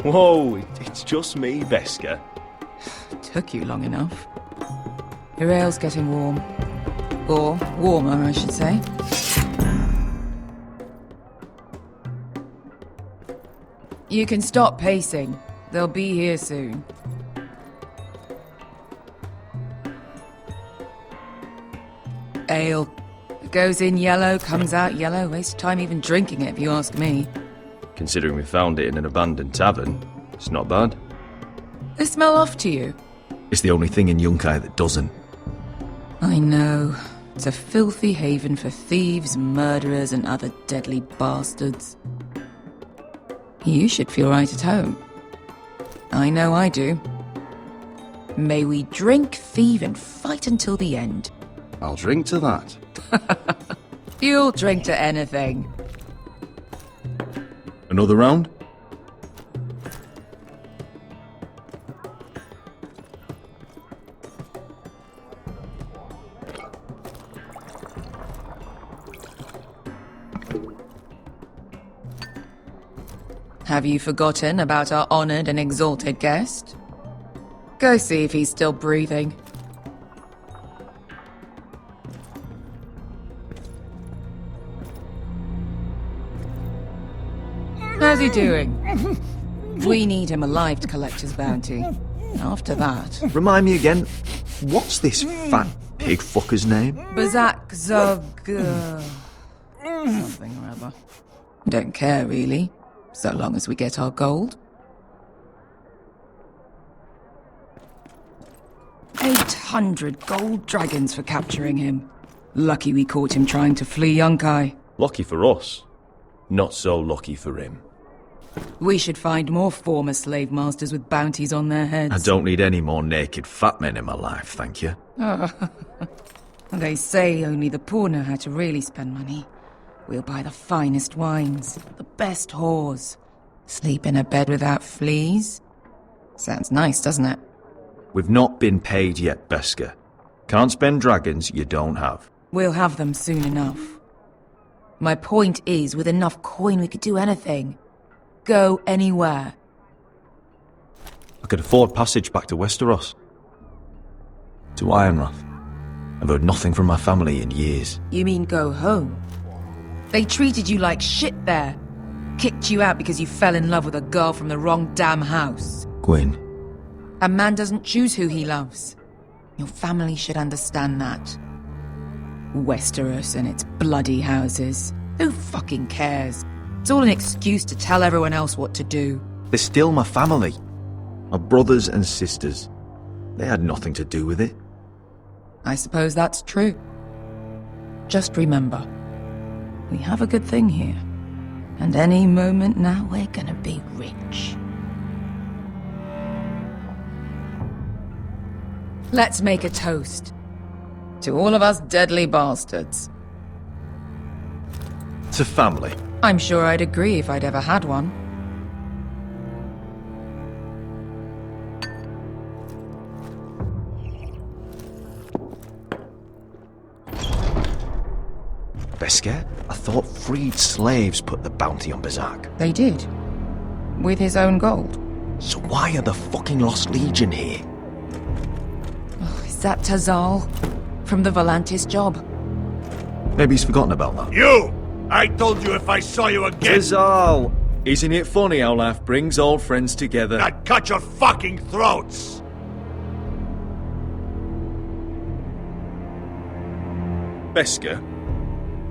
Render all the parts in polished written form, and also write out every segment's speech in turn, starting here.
Whoa, it's just me, Beskar. Took you long enough. Your ale's getting warm. Or warmer, I should say. You can stop pacing. They'll be here soon. Ale. It goes in yellow, comes out yellow. Waste of time even drinking it, if you ask me. Considering we found it in an abandoned tavern, it's not bad. They smell off to you. It's the only thing in Yunkai that doesn't. I know. It's a filthy haven for thieves, murderers, and other deadly bastards. You should feel right at home. I know I do. May we drink, thieve, and fight until the end. I'll drink to that. You'll drink to anything. Another round? Have you forgotten about our honored and exalted guest? Go see if he's still breathing. How's he doing? We need him alive to collect his bounty. After that... Remind me again, what's this fat pig fucker's name? Bazak Zog... something or other. Don't care, really. So long as we get our gold. 800 gold dragons for capturing him. Lucky we caught him trying to flee Yunkai. Lucky for us. Not so lucky for him. We should find more former slave masters with bounties on their heads. I don't need any more naked fat men in my life, thank you. They say only the poor know how to really spend money. We'll buy the finest wines, the best whores. Sleep in a bed without fleas. Sounds nice, doesn't it? We've not been paid yet, Beskar. Can't spend dragons you don't have. We'll have them soon enough. My point is, with enough coin we could do anything. Go anywhere. I could afford passage back to Westeros. To Ironrath. I've heard nothing from my family in years. You mean go home? They treated you like shit there. Kicked you out because you fell in love with a girl from the wrong damn house. Gwyn. A man doesn't choose who he loves. Your family should understand that. Westeros and its bloody houses. Who fucking cares? It's all an excuse to tell everyone else what to do. They're still my family. My brothers and sisters. They had nothing to do with it. I suppose that's true. Just remember, we have a good thing here. And any moment now we're gonna be rich. Let's make a toast. To all of us deadly bastards. To family. I'm sure I'd agree if I'd ever had one. Beskar? I thought freed slaves put the bounty on Bazak. They did. With his own gold. So why are the fucking Lost Legion here? Oh, is that Tazal? From the Volantis job? Maybe he's forgotten about that. You! I told you if I saw you again, Tazal! Isn't it funny how life brings old friends together? I'd cut your fucking throats! Beskar,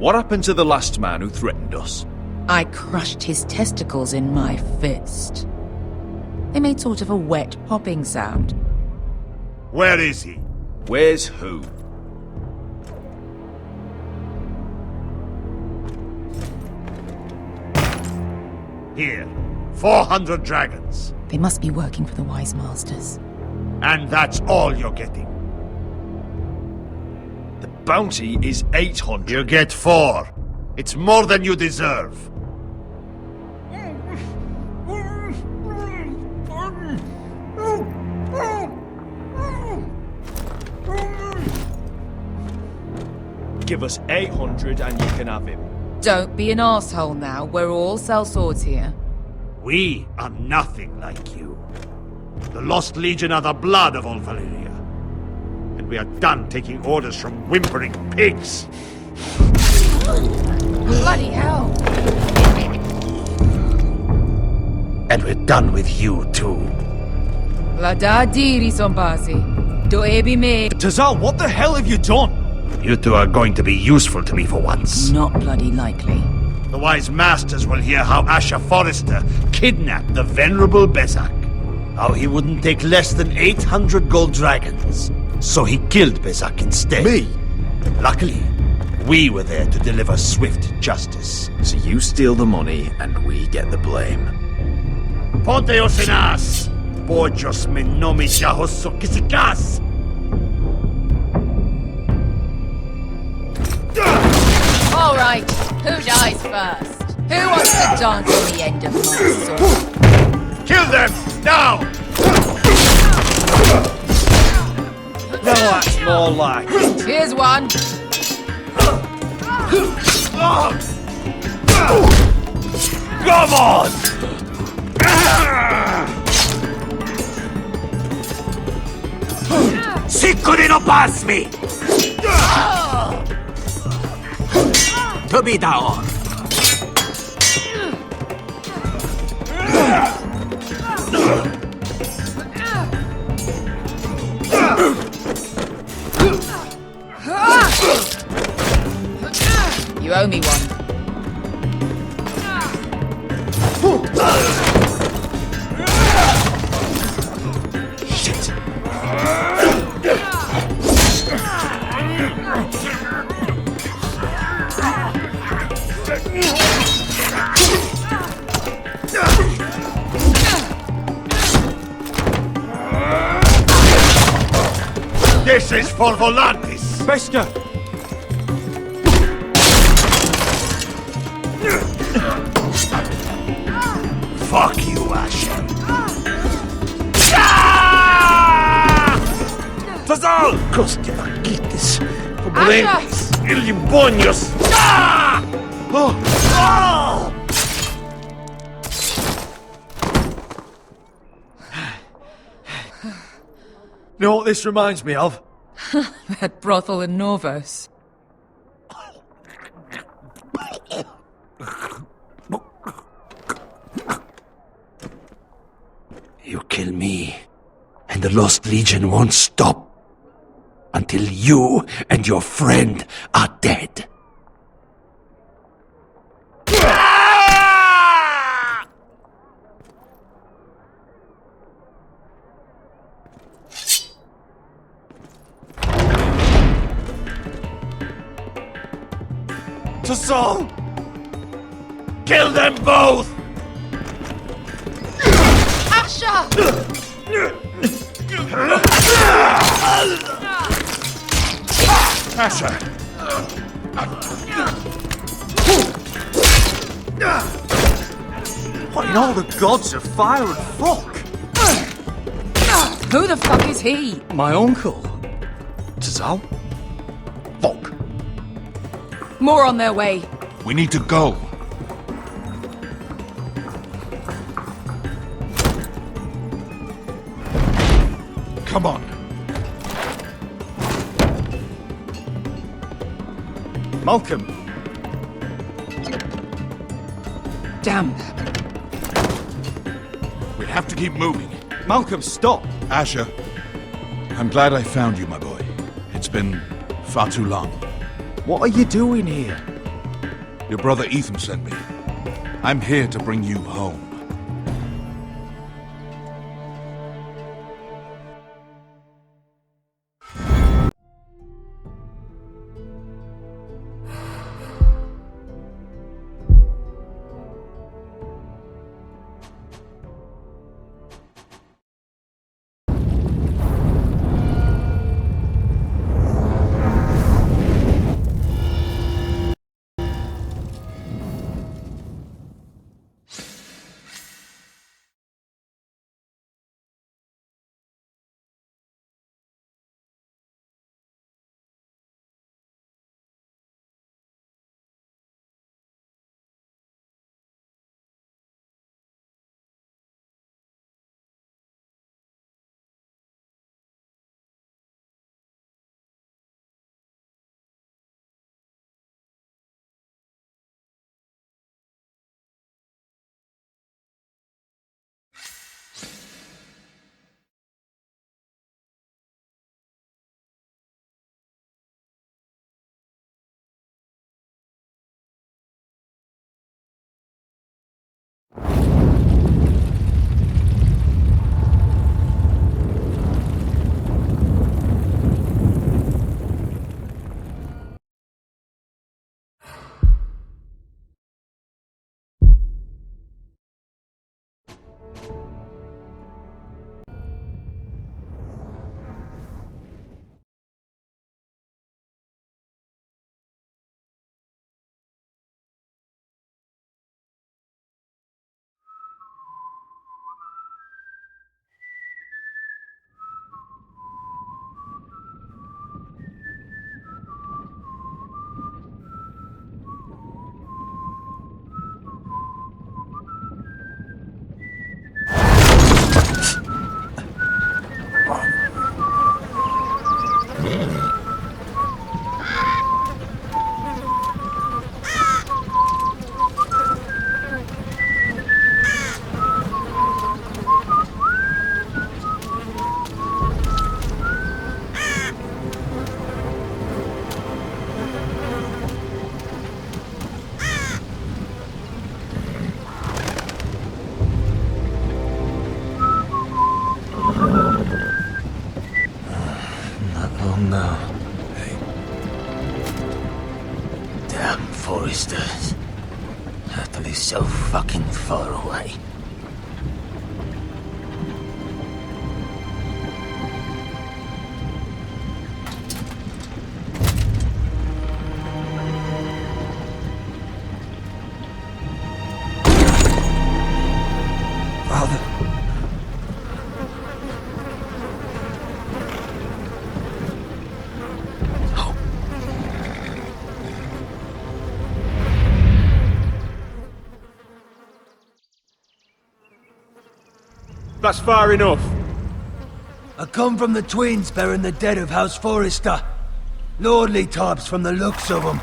what happened to the last man who threatened us? I crushed his testicles in my fist. They made sort of a wet popping sound. Where is he? Where's who? Here. 400 dragons. They must be working for the Wise Masters. And that's all you're getting. The bounty is 800. You get 4. It's more than you deserve. Give us 800 and you can have him. Don't be an asshole now. We're all sellswords here. We are nothing like you. The Lost Legion are the blood of all Valyria. And we are done taking orders from whimpering pigs. Bloody hell! And we're done with you, too. Vlada diri sombasi. Do ebi me. Tazal, what the hell have you done? You two are going to be useful to me for once. Not bloody likely. The wise masters will hear how Asher Forrester kidnapped the venerable Bezak. How he wouldn't take less than 800 gold dragons. So he killed Bezak instead. Me? Luckily, we were there to deliver swift justice. So you steal the money and we get the blame. Ponteos en as! Pojos me nomi jahoso kisikas! All right, who dies first? Who wants to dance on the end of my sword? Kill them! Now! Now that's more like it. Here's one. Come on! Sicuri no pasmi! To be down. You owe me one. Shit. This is for Volantis! Beskar! Fuck you, Asher! Tazal! Coste vaquites! Pobrenis! Illimbonios! You know what this reminds me of? That brothel in Norvos. You kill me, and the Lost Legion won't stop until you and your friend are dead. Tazal! Kill them both! Asha! Asher! What in all the gods of fire and fuck? Who the fuck is he? My uncle. Tazal? Fuck! More on their way. We need to go. Come on. Malcolm. Damn. We have to keep moving. Malcolm, stop! Asher, I'm glad I found you, my boy. It's been far too long. What are you doing here? Your brother Ethan sent me. I'm here to bring you home. is so fucking far away. Father. That's far enough. I come from the twins bearing the dead of House Forrester. Lordly types from the looks of them.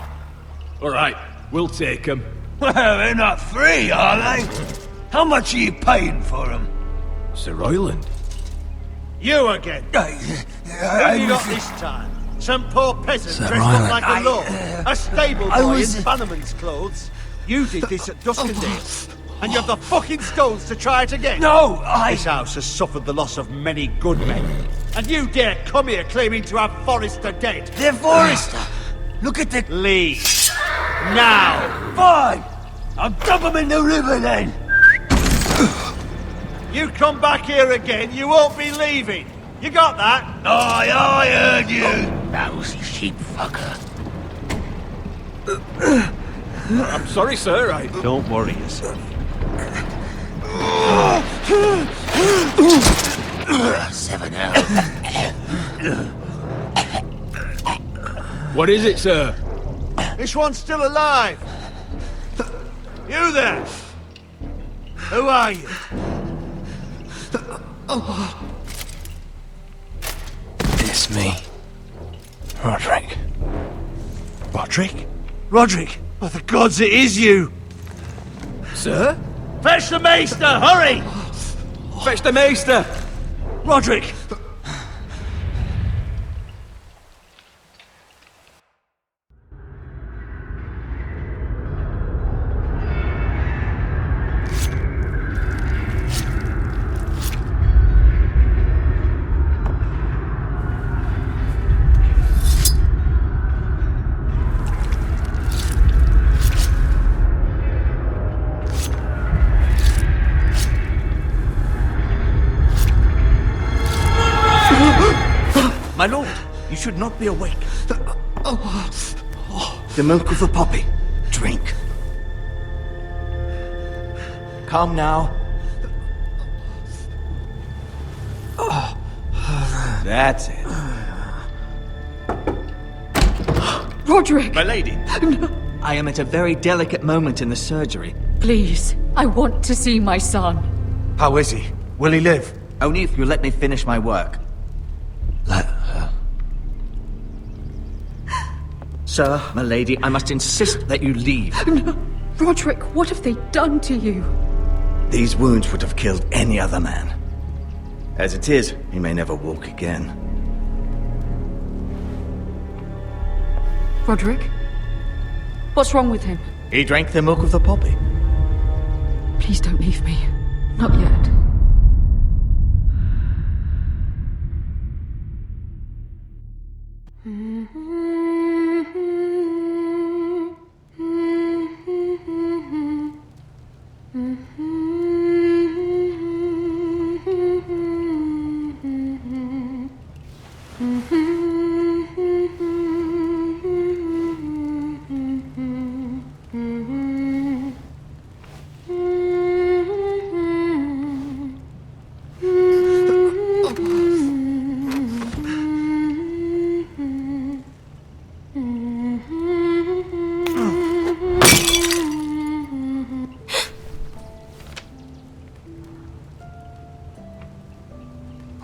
Alright, we'll take them. Well, they're not free, are they? How much are you paying for them? Sir Royland. You again. Who have you got this time? Some poor peasant dressed up like a lord. A stable boy in Bannerman's clothes. You did this at Duskendale. And you have the fucking skulls to try it again? No, This house has suffered the loss of many good men. And you dare come here claiming to have Forrester dead? They're Forrester! Look at the... Leave. Now! Fine! I'll dump them in the river then! You come back here again, you won't be leaving. You got that? Aye, I heard you! Lousy sheep fucker. I'm sorry, sir, Don't worry yourself. Seven out. What is it, sir? This one's still alive. You there? Who are you? It's me. Roderick. Roderick? Roderick? By the gods, it is you! Sir? Fetch the maester, hurry! Fetch the maester! Roderick! My lord, you should not be awake. The milk of the poppy. Drink. Calm now. That's it. Roderick! My lady. I am at a very delicate moment in the surgery. Please, I want to see my son. How is he? Will he live? Only if you let me finish my work. Let her. Sir, my lady, I must insist that you leave. No. Roderick, what have they done to you? These wounds would have killed any other man. As it is, he may never walk again. Roderick? What's wrong with him? He drank the milk of the poppy. Please don't leave me. Not yet.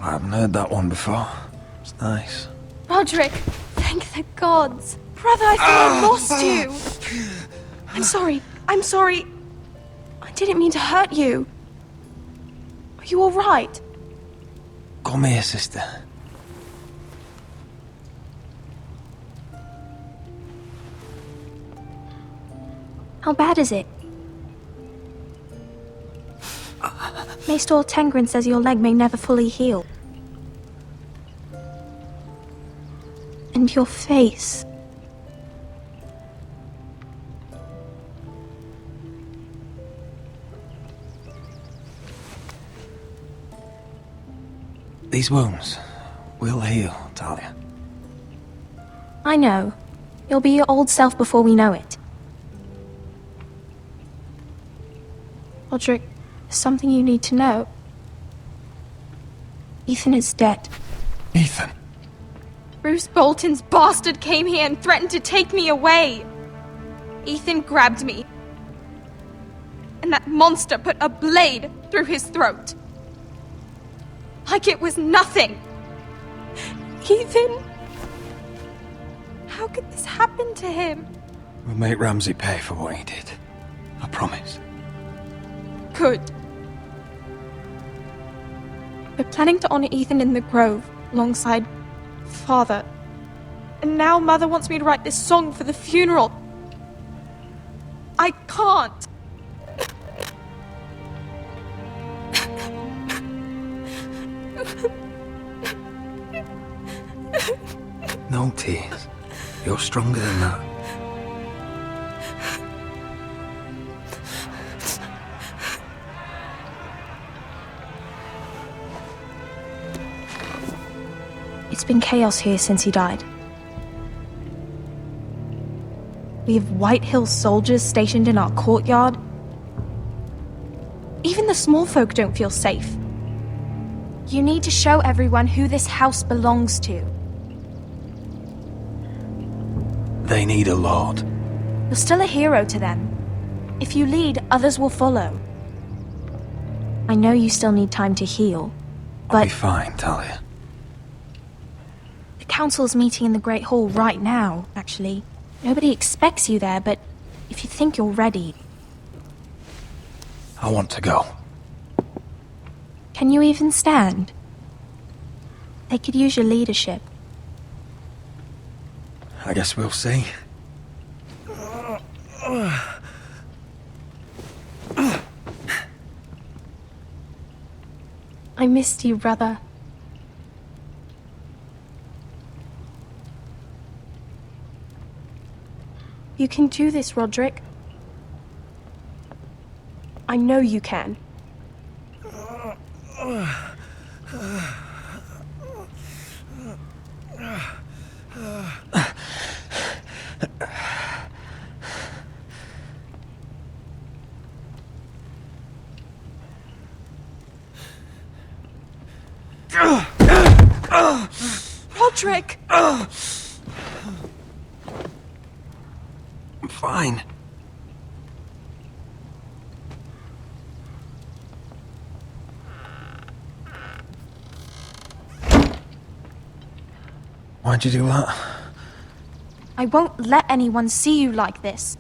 I haven't heard that one before. It's nice. Roderick, thank the gods. Brother, I thought I lost you. I'm sorry. I'm sorry. I didn't mean to hurt you. Are you all right? Come here, sister. How bad is it? Maester Tengrin says your leg may never fully heal. And your face. These wounds will heal, Talia. I know. You'll be your old self before we know it. Roderick, there's something you need to know. Ethan is dead. Ethan? Bruce Bolton's bastard came here and threatened to take me away. Ethan grabbed me. And that monster put a blade through his throat. Like it was nothing. Ethan? How could this happen to him? We'll make Ramsay pay for what he did. I promise. Good. We're planning to honor Ethan in the Grove, alongside Father. And now Mother wants me to write this song for the funeral. I can't. No tears. You're stronger than that. It's been chaos here since he died. We have White Hill soldiers stationed in our courtyard. Even the small folk don't feel safe. You need to show everyone who this house belongs to. They need a lord. You're still a hero to them. If you lead, others will follow. I know you still need time to heal, I'll but be fine, Talia. the council's meeting in the Great Hall right now, actually. Nobody expects you there, but if you think you're ready... I want to go. Can you even stand? They could use your leadership. I guess we'll see. I missed you, brother. You can do this, Roderick. I know you can. Roderick! I'm fine. Why'd you do that? I won't let anyone see you like this.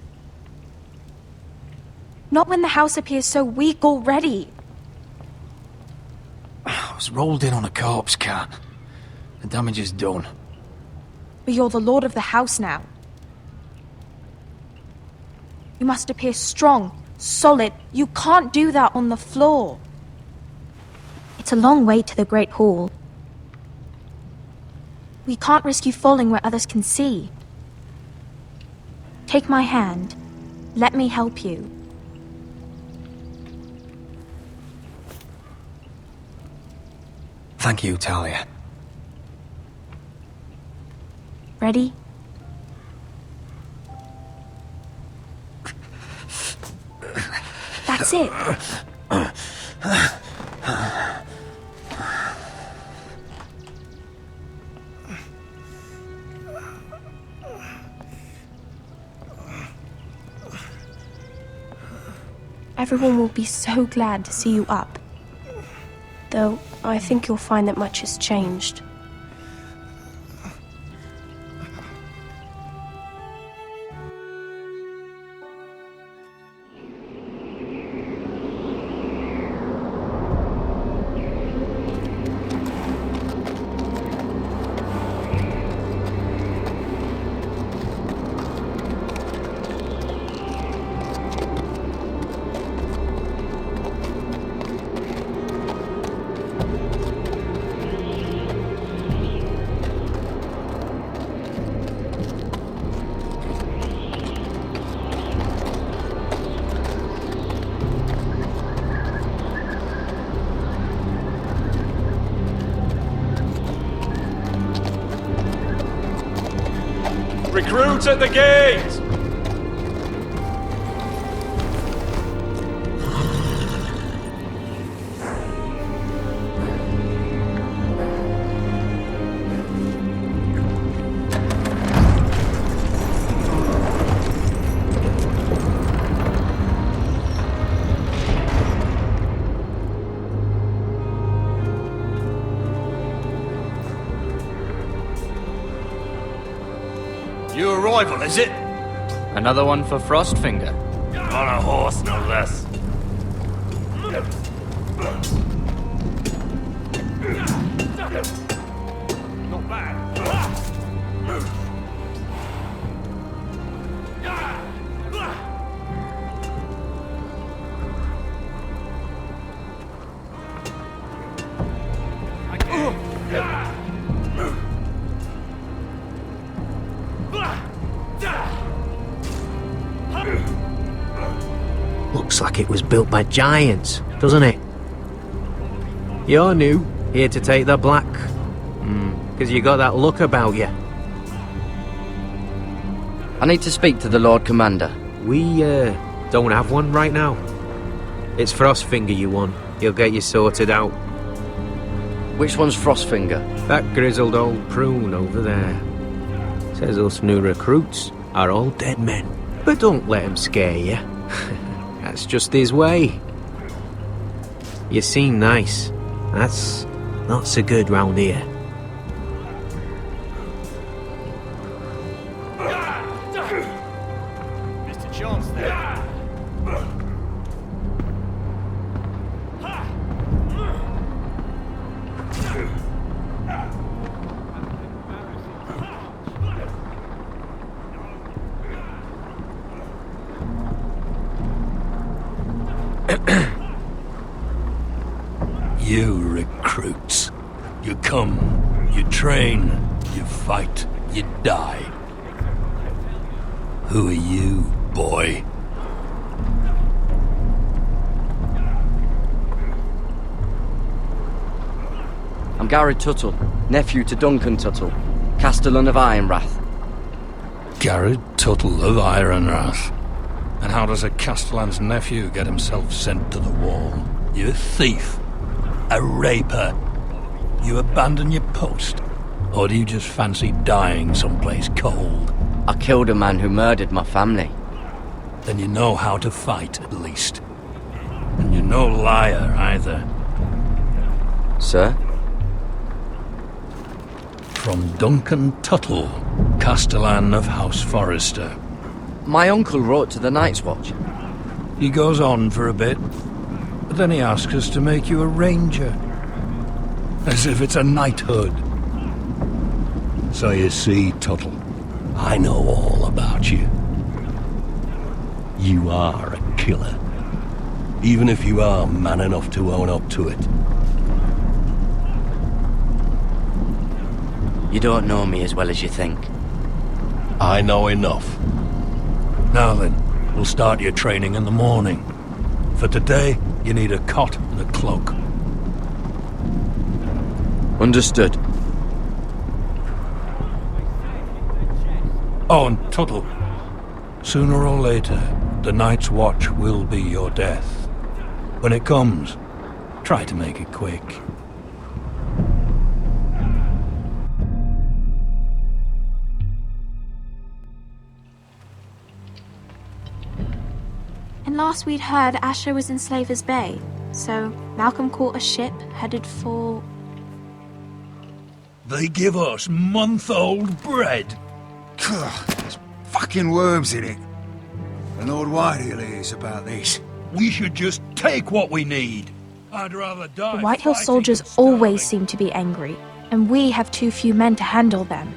Not when the house appears so weak already. I was rolled in on a corpse cart. The damage is done. But you're the lord of the house now. You must appear strong, solid. You can't do that on the floor. It's a long way to the Great Hall. We can't risk you falling where others can see. Take my hand. Let me help you. Thank you, Talia. Ready? That's it. Everyone will be so glad to see you up. Though, I think you'll find that much has changed. Recruits at the gate! New arrival, is it? Another one for Frostfinger. On a horse, no less. Not bad. Looks like it was built by giants, doesn't it? You're new, here to take the black. Because you got that look about you. I need to speak to the Lord Commander. We, don't have one right now. It's Frostfinger you want. He'll get you sorted out. Which one's Frostfinger? That grizzled old prune over there. Says us new recruits are all dead men. But don't let him scare you. That's just his way. You seem nice. That's not so good round here. Mr. Chance there. You recruits. You come, you train, you fight, you die. Who are you, boy? I'm Garrett Tuttle, nephew to Duncan Tuttle, Castellan of Ironrath. Garrett Tuttle of Ironrath. And how does a Castellan's nephew get himself sent to the wall? You a thief? A raper? You abandon your post? Or do you just fancy dying someplace cold? I killed a man who murdered my family. Then you know how to fight, at least. And you're no liar, either. Sir? From Duncan Tuttle, Castellan of House Forrester. My uncle wrote to the Night's Watch. He goes on for a bit, but then he asks us to make you a ranger. As if it's a knighthood. So you see, Tuttle, I know all about you. You are a killer. Even if you are man enough to own up to it. You don't know me as well as you think. I know enough. Now then, we'll start your training in the morning. For today, you need a cot and a cloak. Understood. Oh, and Tuttle, sooner or later, the Night's Watch will be your death. When it comes, try to make it quick. And last we'd heard, Asher was in Slaver's Bay, so Malcolm caught a ship headed for... They give us month-old bread. There's fucking worms in it. And Lord Whitehill is about this. We should just take what we need. I'd rather die. The Whitehill fighting soldiers than starving. always seem to be angry, and we have too few men to handle them.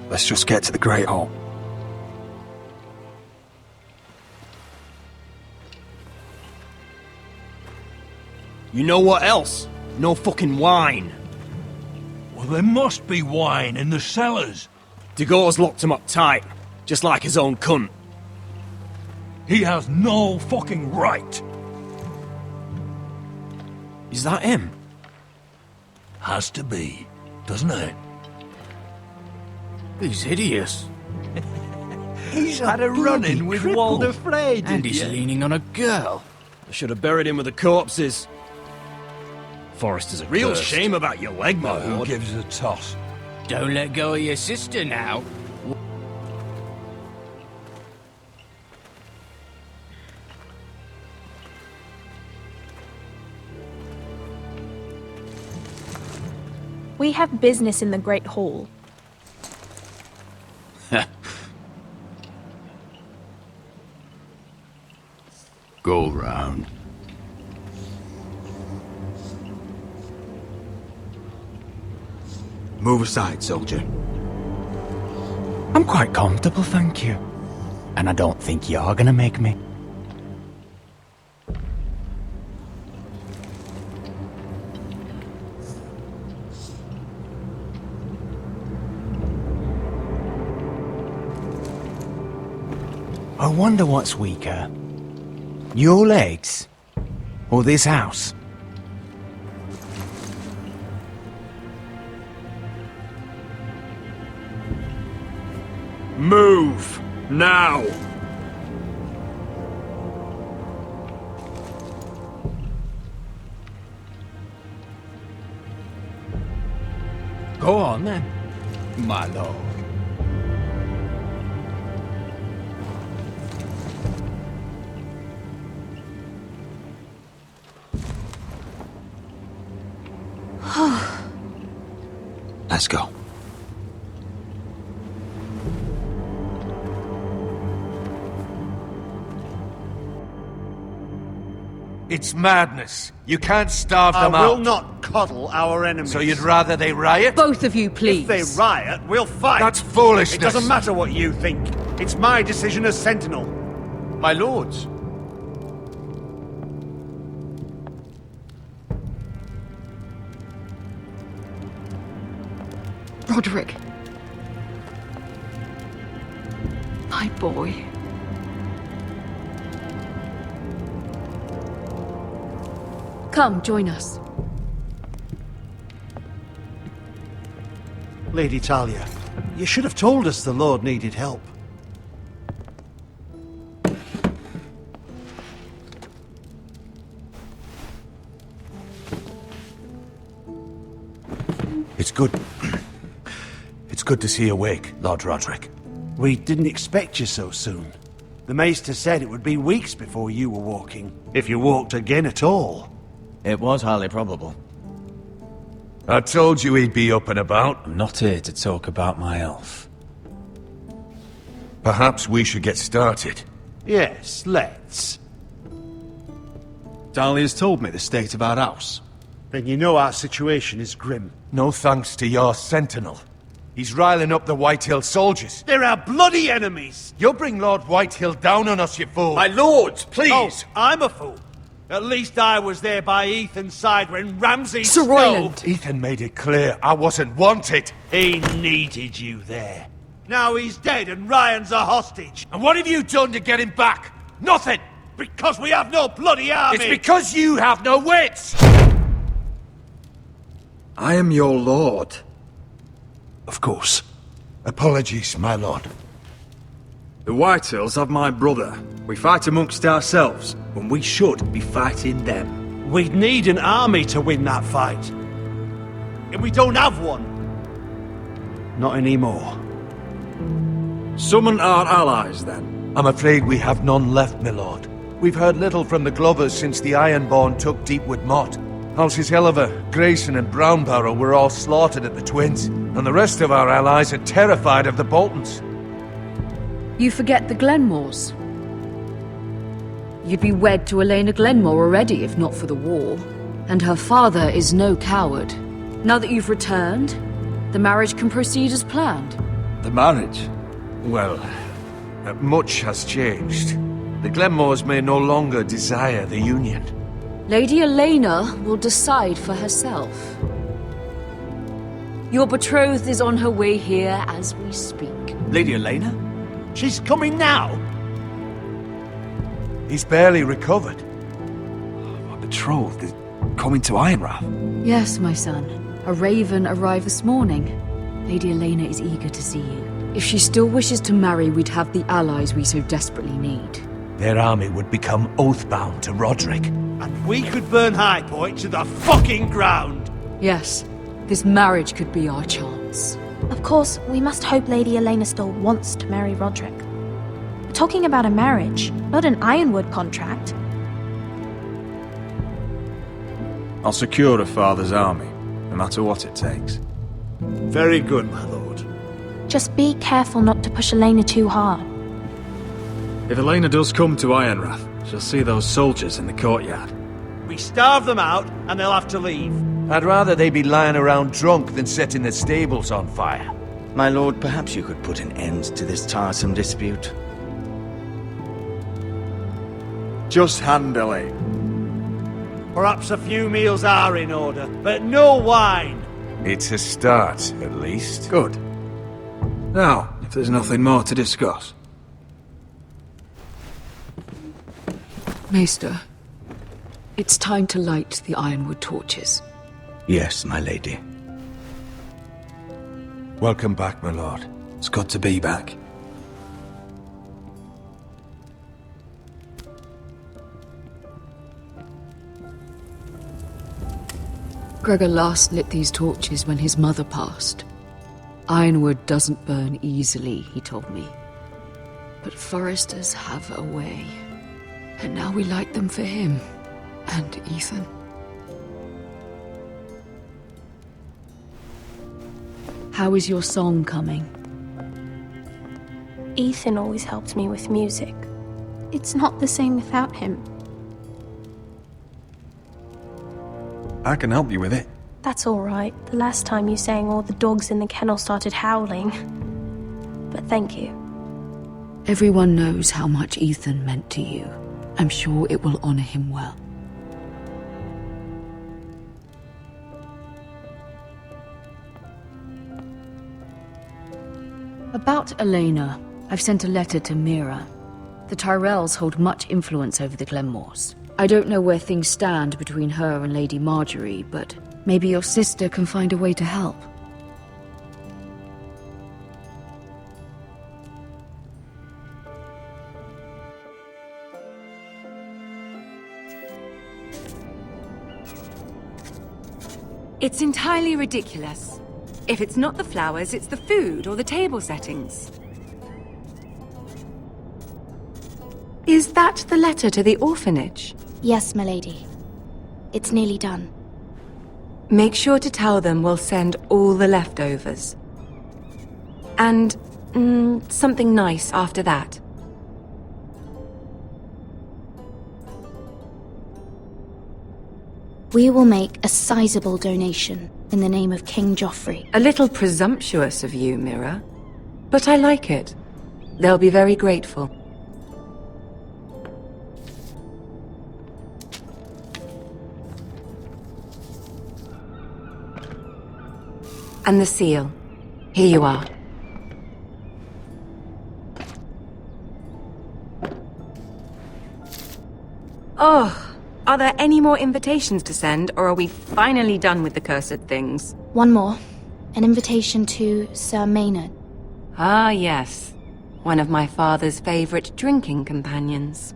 Let's just get to the Great Hall. You know what else? No fucking wine. Well, there must be wine in the cellars. Degor's locked him up tight, just like his own cunt. He has no fucking right. Is that him? Has to be, doesn't it? He's hideous. He's had a run-in with Walder Frey, And he's leaning on a girl. I should have buried him with the corpses. Forrester's a Real cursed. shame about your leg, my Who lord. gives a toss? Don't let go of your sister now. We have business in the Great Hall. Go round. Move aside, soldier. I'm quite comfortable, thank you. And I don't think you're gonna make me. I wonder what's weaker. Your legs? Or this house? Move! Now! Go on then, my lord. Let's go. It's madness. You can't starve them I will out. not coddle our enemies. So you'd rather they riot? Both of you, please. If they riot, we'll fight. That's foolishness. It doesn't matter what you think. It's my decision as Sentinel. My lords. Roderick. My boy. Come, join us. Lady Talia, you should have told us the Lord needed help. It's good. It's good to see you awake, Lord Roderick. We didn't expect you so soon. The Maester said it would be weeks before you were walking, if you walked again at all. It was highly probable. I told you he'd be up and about. I'm not here to talk about my elf. Perhaps we should get started. Yes, let's. Dahlia's told me the state of our house. Then you know our situation is grim. No thanks to your sentinel. He's riling up the Whitehill soldiers. They're our bloody enemies! You'll bring Lord Whitehill down on us, you fool! My lords, please! Oh, I'm a fool. At least I was there by Ethan's side when Ramsay Sir stole... Royland. Ethan made it clear I wasn't wanted. He needed you there. Now he's dead and Ryan's a hostage. And what have you done to get him back? Nothing! Because we have no bloody army! It's because you have no wits! I am your lord. Of course. Apologies, my lord. The Whitehills have my brother. We fight amongst ourselves when we should be fighting them. We'd need an army to win that fight. And we don't have one. Not anymore. Summon our allies, then. I'm afraid we have none left, my lord. We've heard little from the Glovers since the Ironborn took Deepwood Motte. Houses Helliver, Grayson and Brownbarrow were all slaughtered at the Twins, and the rest of our allies are terrified of the Boltons. You forget the Glenmores. You'd be wed to Elena Glenmore already if not for the war. And her father is no coward. Now that you've returned, the marriage can proceed as planned. The marriage? Well, much has changed. The Glenmores may no longer desire the union. Lady Elena will decide for herself. Your betrothed is on her way here as we speak. Lady Elena? She's coming now. He's barely recovered. My betrothed is coming to Ironrath. Yes, my son. A raven arrived this morning. Lady Elena is eager to see you. If she still wishes to marry, we'd have the allies we so desperately need. Their army would become oath-bound to Roderick. And we could burn High Point to the fucking ground! Yes, this marriage could be our chance. Of course, we must hope Lady Elena still wants to marry Roderick. We're talking about a marriage, not an Ironwood contract. I'll secure her father's army, no matter what it takes. Very good, my lord. Just be careful not to push Elena too hard. If Elena does come to Ironrath, she'll see those soldiers in the courtyard. We starve them out, and they'll have to leave. I'd rather they be lying around drunk than setting the stables on fire. My lord, perhaps you could put an end to this tiresome dispute. Just hand, Elaine. Perhaps a few meals are in order, but no wine! It's a start, at least. Good. Now, if there's nothing more to discuss. Maester, it's time to light the Ironwood torches. Yes, my lady. Welcome back, my lord. It's good to be back. Gregor last lit these torches when his mother passed. Ironwood doesn't burn easily, he told me. But foresters have a way. And now we light them for him. And Ethan. How is your song coming? Ethan always helps me with music. It's not the same without him. I can help you with it. That's all right. The last time you sang, all the dogs in the kennel started howling. But thank you. Everyone knows how much Ethan meant to you. I'm sure it will honor him well. About Elena, I've sent a letter to Mira. The Tyrells hold much influence over the Glenmores. I don't know where things stand between her and Lady Marjorie, but maybe your sister can find a way to help. It's entirely ridiculous. If it's not the flowers, it's the food or the table settings. Is that the letter to the orphanage? Yes, my lady. It's nearly done. Make sure to tell them we'll send all the leftovers. And something nice after that. We will make a sizable donation in the name of King Joffrey. A little presumptuous of you, Mira. But I like it. They'll be very grateful. And the seal. Here you are. Oh, are there any more invitations to send, or are we finally done with the cursed things? One more. An invitation to Sir Maynard. Ah, yes. One of my father's favorite drinking companions.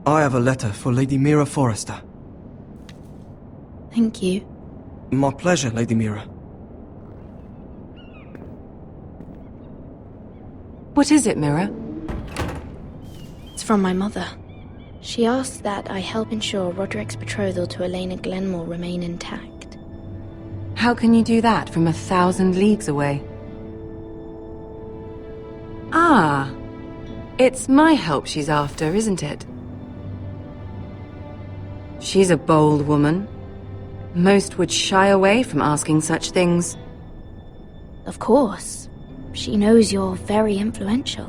I have a letter for Lady Mira Forrester. Thank you. My pleasure, Lady Mira. What is it, Mira? It's from my mother. She asks that I help ensure Roderick's betrothal to Elena Glenmore remain intact. How can you do that from 1,000 leagues away? Ah, it's my help she's after, isn't it? She's a bold woman. Most would shy away from asking such things. Of course. She knows you're very influential.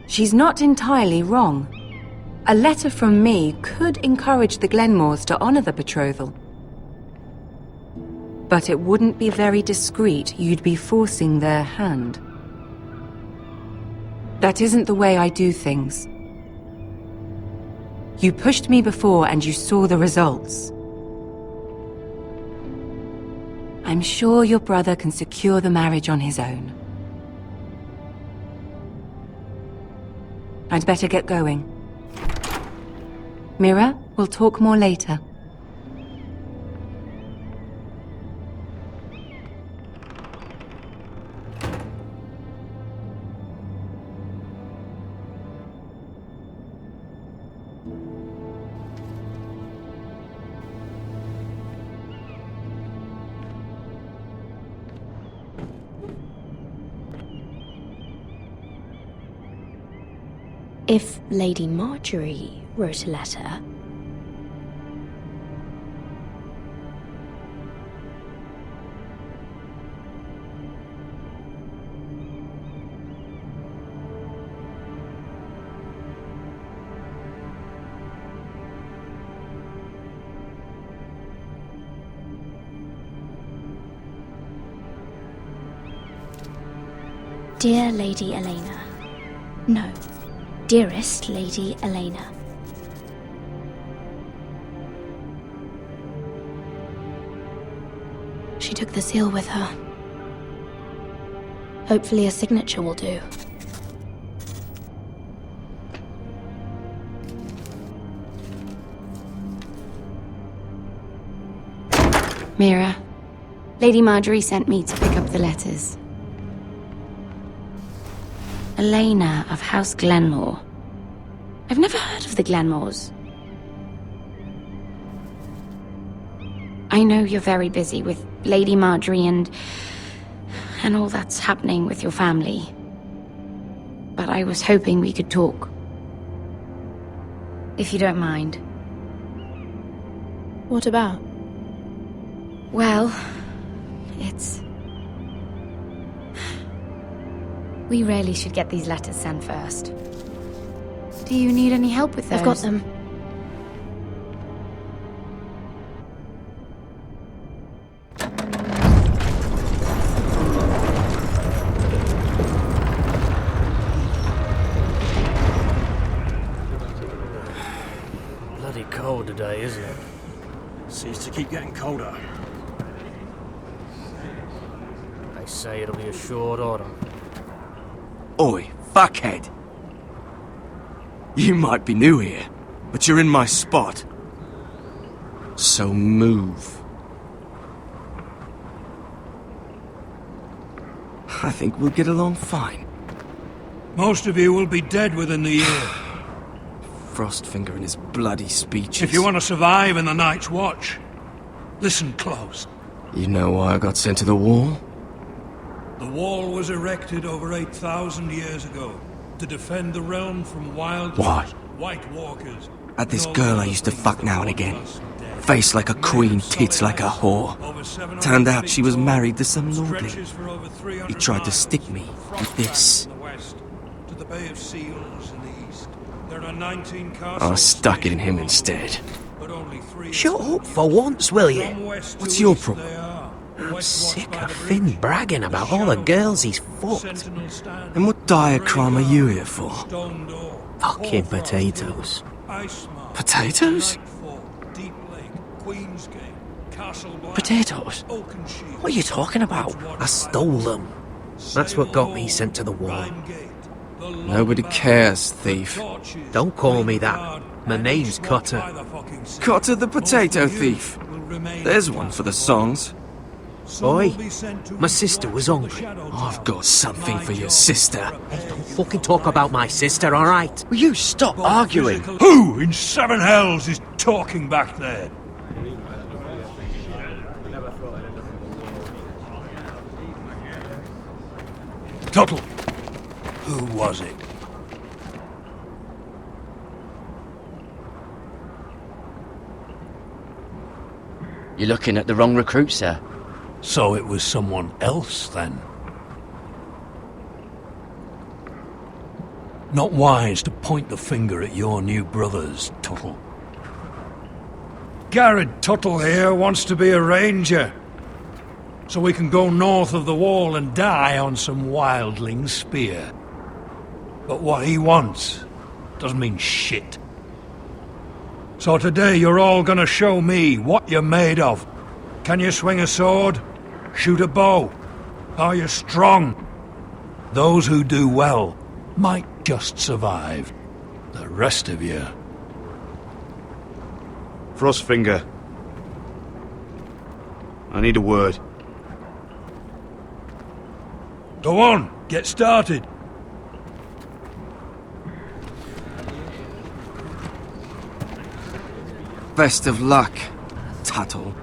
She's not entirely wrong. A letter from me could encourage the Glenmores to honor the betrothal. But it wouldn't be very discreet. You'd be forcing their hand. That isn't the way I do things. You pushed me before and you saw the results. I'm sure your brother can secure the marriage on his own. I'd better get going. Mira, we'll talk more later. If Lady Marjorie wrote a letter... Dear Lady Elena. No. Dearest Lady Elena. She took the seal with her. Hopefully a signature will do. Mira, Lady Marjorie sent me to pick up the letters. Elena of House Glenmore. I've never heard of the Glenmores. I know you're very busy with Lady Marjorie and all that's happening with your family. But I was hoping we could talk. If you don't mind. What about? Well, it's... We really should get these letters sent first. Do you need any help with those? I've got them. Bloody cold today, isn't it? Seems to keep getting colder. They say it'll be a short autumn. Oi, fuckhead. You might be new here, but you're in my spot. So move. I think we'll get along fine. Most of you will be dead within the year. Frostfinger and his bloody speeches. If you want to survive in the Night's Watch, listen close. You know why I got sent to the wall? The wall was erected over 8,000 years ago to defend the realm from wild Why? White Walkers. At this girl I used to fuck now and again. Face like a queen, tits like a whore. Turned out she was married to some lordling. He tried to stick me with this. To the Bay of Seals in the east. There are 19 castles. I stuck it in him instead. Shut up for once, will you? What's your problem? I'm sick of Finn bragging about all the girls he's fucked. And what dire crime are you here for? Fucking potatoes. Potatoes? Potatoes? What are you talking about? I stole them. That's what got me sent to the wall. Nobody cares, thief. Don't call me that. My name's Cotter. Cotter the potato thief. There's one for the songs. Boy, my sister was hungry. I've got something for your sister. Hey, don't fucking talk about my sister, alright? Will you stop arguing? Who in seven hells is talking back there? Tuttle. Who was it? You're looking at the wrong recruit, sir. So it was someone else, then? Not wise to point the finger at your new brothers, Tuttle. Garrett Tuttle here wants to be a ranger. So we can go north of the wall and die on some wildling spear. But what he wants doesn't mean shit. So today you're all gonna show me what you're made of. Can you swing a sword? Shoot a bow? Are you strong? Those who do well might just survive. The rest of you... Frostfinger. I need a word. Go on, get started. Best of luck, Tuttle.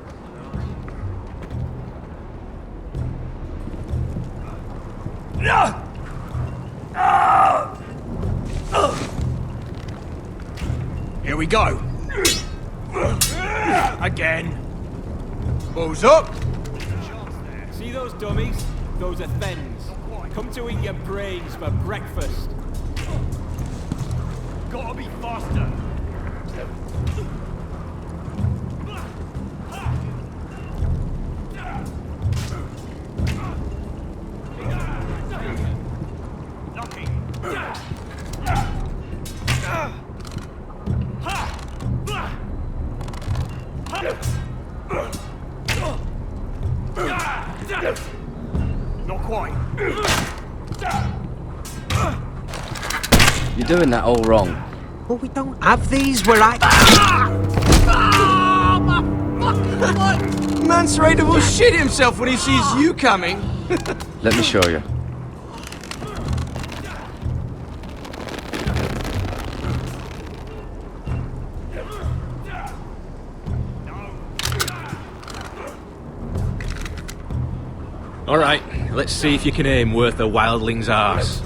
Here we go. Again. Bows up. See those dummies? Those are thens. Come to eat your brains for breakfast. Gotta be faster. Not quite. You're doing that all wrong. Well, we don't have these where I... Mance Raider will shit himself when he sees you coming. Let me show you. Alright, let's see if you can aim worth a wildling's arse.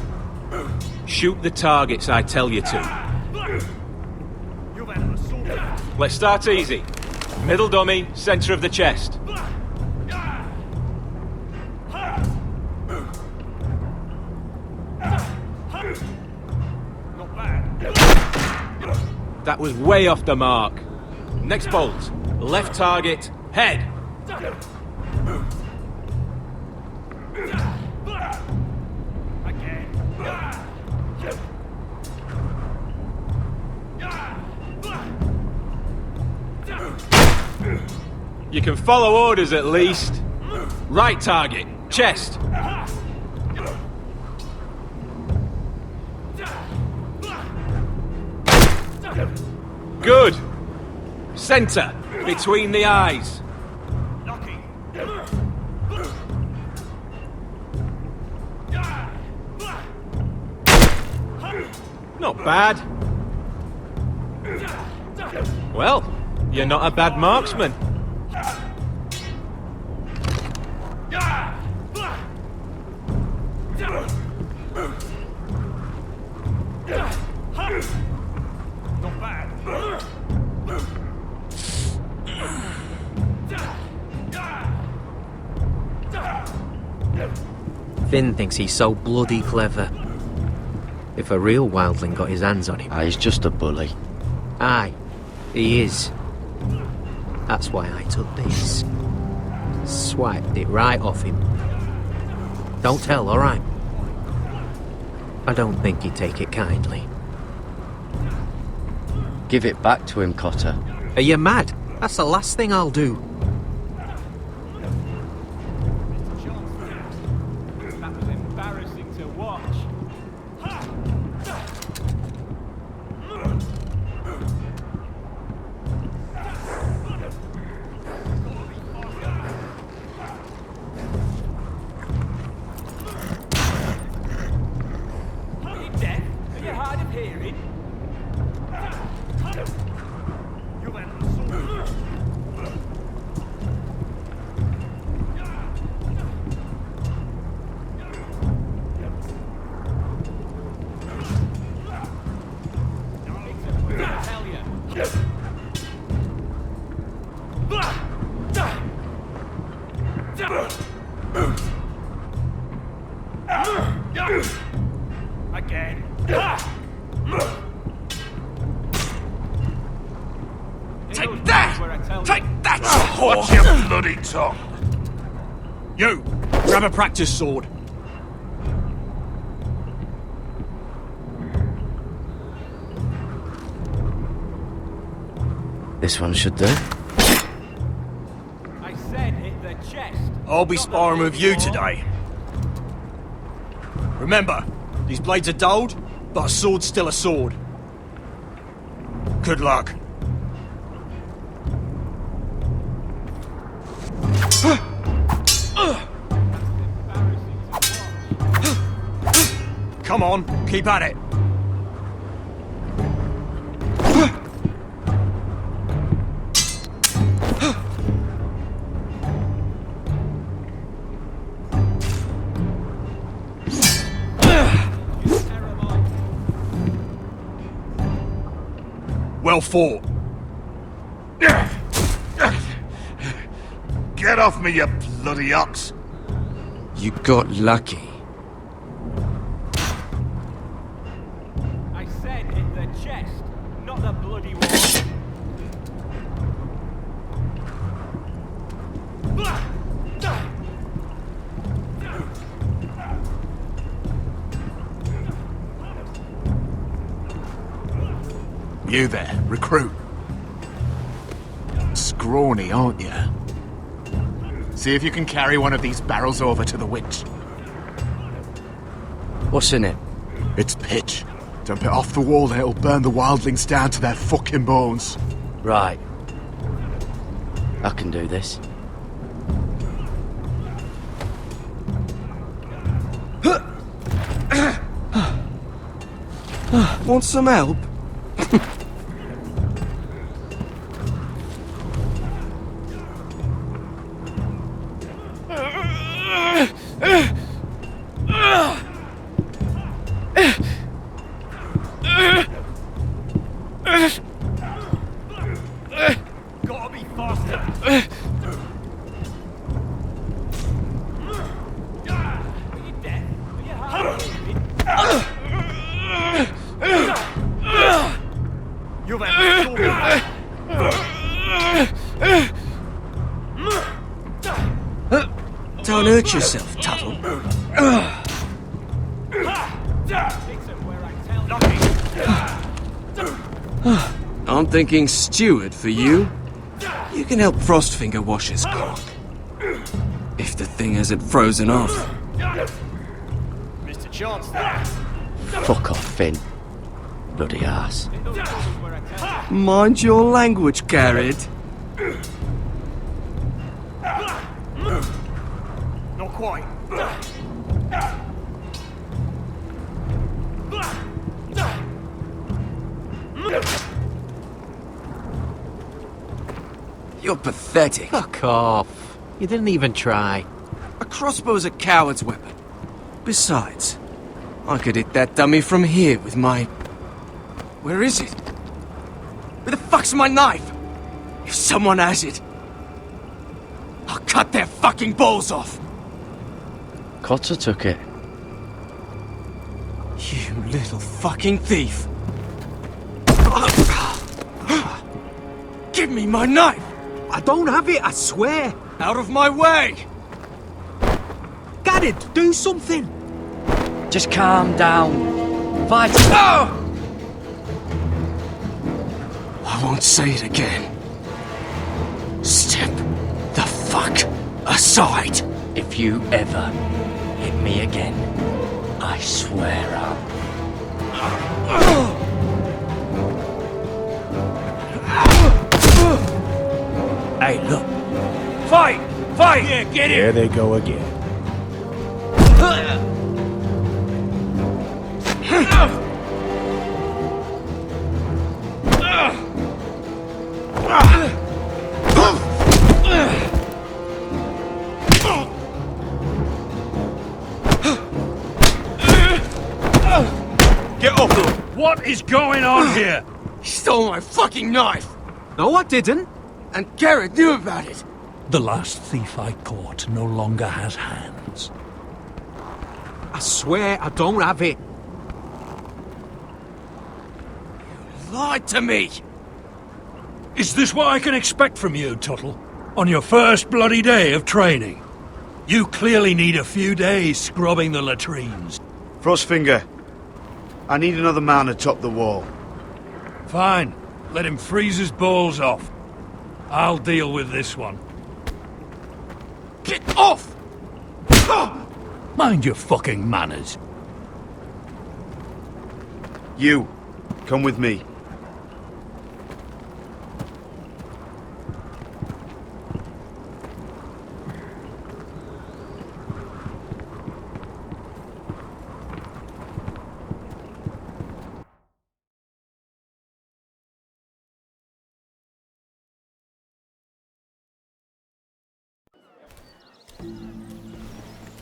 Shoot the targets I tell you to. Let's start easy. Middle dummy, centre of the chest. That was way off the mark. Next bolt. Left target, head. You can follow orders at least. Right target, chest. Good. Center, between the eyes. Not bad. Well, you're not a bad marksman. Not bad. Finn thinks he's so bloody clever. If a real wildling got his hands on him... He's just a bully. Aye, he is. That's why I took this. Swiped it right off him. Don't tell, alright? I don't think he'd take it kindly. Give it back to him, Cotter. Are you mad? That's the last thing I'll do. That was embarrassing to watch. Are you deaf? Are you hard of hearing? Again. Take that! Take that, whore! Watch your bloody tongue! You! Grab a practice sword. This one should do. I said hit the chest. I'll be sparring with you today. Remember, these blades are dulled, but a sword's still a sword. Good luck. Come on, keep at it. Well fought. Get off me, you bloody ox! You got lucky. I said hit the chest, not the bloody wall. You there, recruit. Scrawny, aren't you? See if you can carry one of these barrels over to the witch. What's in it? It's pitch. Dump it off the wall and it'll burn the wildlings down to their fucking bones. Right. I can do this. Want some help? Gotta be faster. Are you dead? Are you hard? You've Don't hurt yourself, Tuttle. I'm thinking steward for you. You can help Frostfinger wash his cock. If the thing hasn't frozen off. Mr. Chance there. Fuck off, Finn. Bloody ass. Mind your language, Garrett. Not quite. You're pathetic. Fuck off. You didn't even try. A crossbow's a coward's weapon. Besides, I could hit that dummy from here with my... Where is it? Where the fuck's my knife? If someone has it, I'll cut their fucking balls off. Cotter took it. You little fucking thief. Give me my knife! I don't have it, I swear. Out of my way! Garrett, do something. Just calm down. Fight. Oh! I won't say it again. Step the fuck aside. If you ever hit me again, I swear I'll... Hey, look. Fight! Fight! Yeah, get it! There they go again. Get up! What is going on here? He stole my fucking knife! No, I didn't. And Garrett knew about it. The last thief I caught no longer has hands. I swear I don't have it. You lied to me! Is this what I can expect from you, Tuttle? On your first bloody day of training? You clearly need a few days scrubbing the latrines. Frostfinger, I need another man atop the wall. Fine. Let him freeze his balls off. I'll deal with this one. Get off! Mind your fucking manners. You, come with me.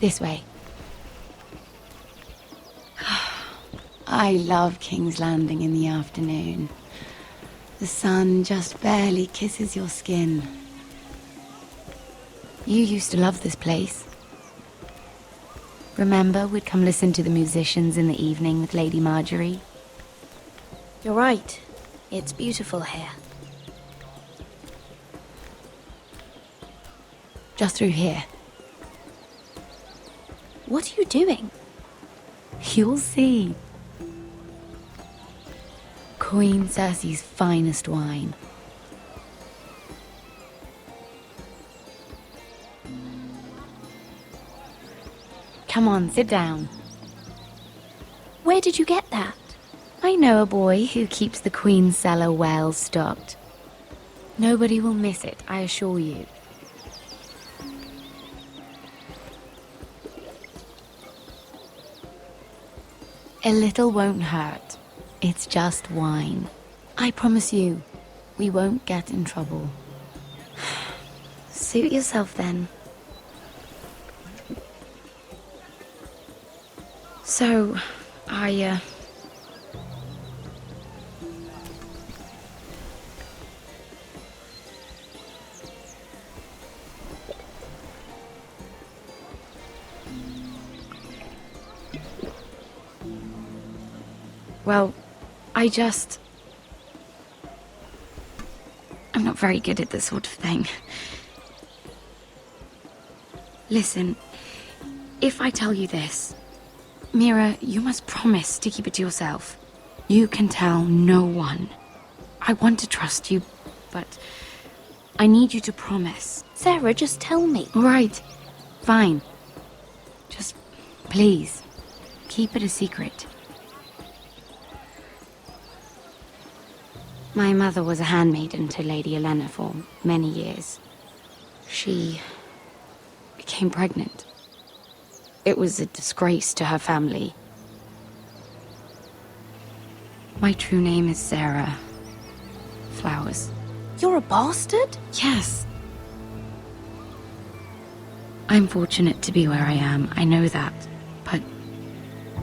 This way. I love King's Landing in the afternoon. The sun just barely kisses your skin. You used to love this place. Remember, we'd come listen to the musicians in the evening with Lady Marjorie? You're right. It's beautiful here. Just through here. What are you doing? You'll see. Queen Cersei's finest wine. Come on, sit down. Where did you get that? I know a boy who keeps the Queen's cellar well stocked. Nobody will miss it, I assure you. A little won't hurt. It's just wine. I promise you, we won't get in trouble. Suit yourself then. So, I, Well, I'm not very good at this sort of thing. Listen, if I tell you this, Mira, you must promise to keep it to yourself. You can tell no one. I want to trust you, but I need you to promise. Sarah, just tell me. All right, fine. Just, please, keep it a secret. My mother was a handmaiden to Lady Olenna for many years. She became pregnant. It was a disgrace to her family. My true name is Sarah Flowers. You're a bastard? Yes. I'm fortunate to be where I am, I know that. But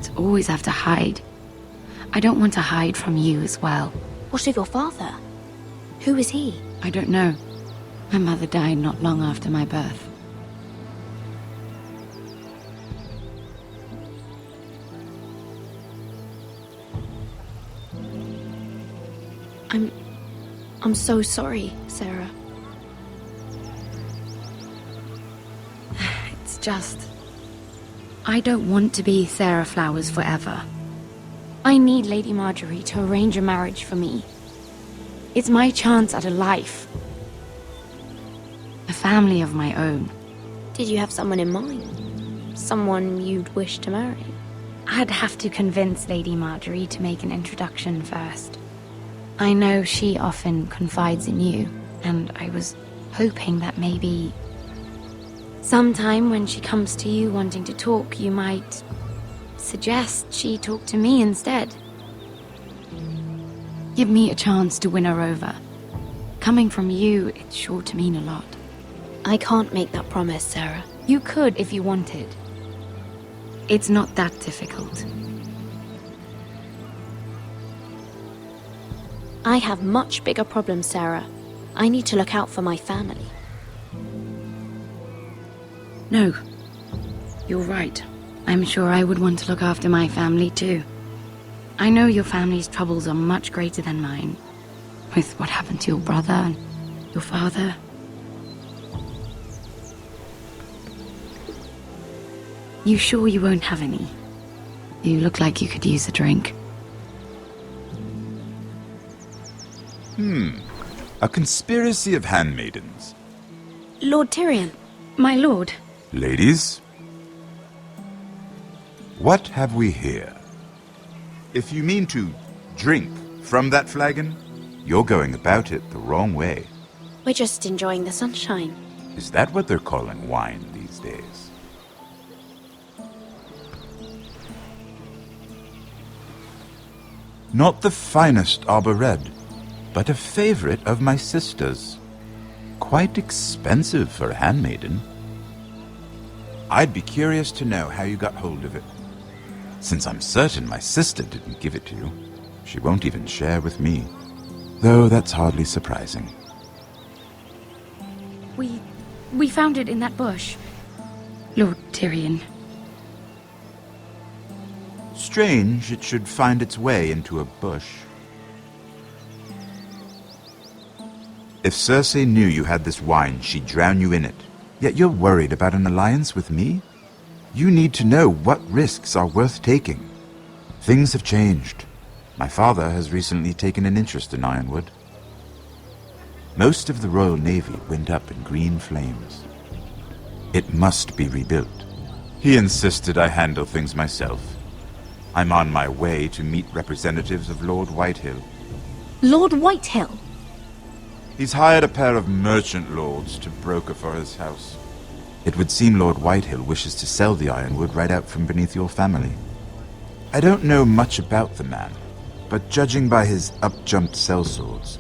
to always have to hide. I don't want to hide from you as well. What of your father? Who is he? I don't know. My mother died not long after my birth. I'm so sorry, Sarah. It's just... I don't want to be Sarah Flowers forever. I need Lady Marjorie to arrange a marriage for me. It's my chance at a life. A family of my own. Did you have someone in mind? Someone you'd wish to marry? I'd have to convince Lady Marjorie to make an introduction first. I know she often confides in you, and I was hoping that maybe... sometime when she comes to you wanting to talk, you might... suggest she talk to me instead. Give me a chance to win her over. Coming from you, it's sure to mean a lot. I can't make that promise, Sarah. You could if you wanted. It's not that difficult. I have much bigger problems, Sarah. I need to look out for my family. No. You're right. I'm sure I would want to look after my family too. I know your family's troubles are much greater than mine. With what happened to your brother and your father. You sure you won't have any? You look like you could use a drink. A conspiracy of handmaidens. Lord Tyrion, my lord. Ladies, what have we here? If you mean to drink from that flagon, you're going about it the wrong way. We're just enjoying the sunshine. Is that what they're calling wine these days? Not the finest Arbor Red, but a favorite of my sister's. Quite expensive for a handmaiden. I'd be curious to know how you got hold of it. Since I'm certain my sister didn't give it to you, she won't even share with me. Though that's hardly surprising. We found it in that bush. Lord Tyrion. Strange it should find its way into a bush. If Cersei knew you had this wine, she'd drown you in it. Yet you're worried about an alliance with me? You need to know what risks are worth taking. Things have changed. My father has recently taken an interest in Ironwood. Most of the Royal Navy went up in green flames. It must be rebuilt. He insisted I handle things myself. I'm on my way to meet representatives of Lord Whitehill. Lord Whitehill? He's hired a pair of merchant lords to broker for his house. It would seem Lord Whitehill wishes to sell the Ironwood right out from beneath your family. I don't know much about the man, but judging by his up-jumped sellswords,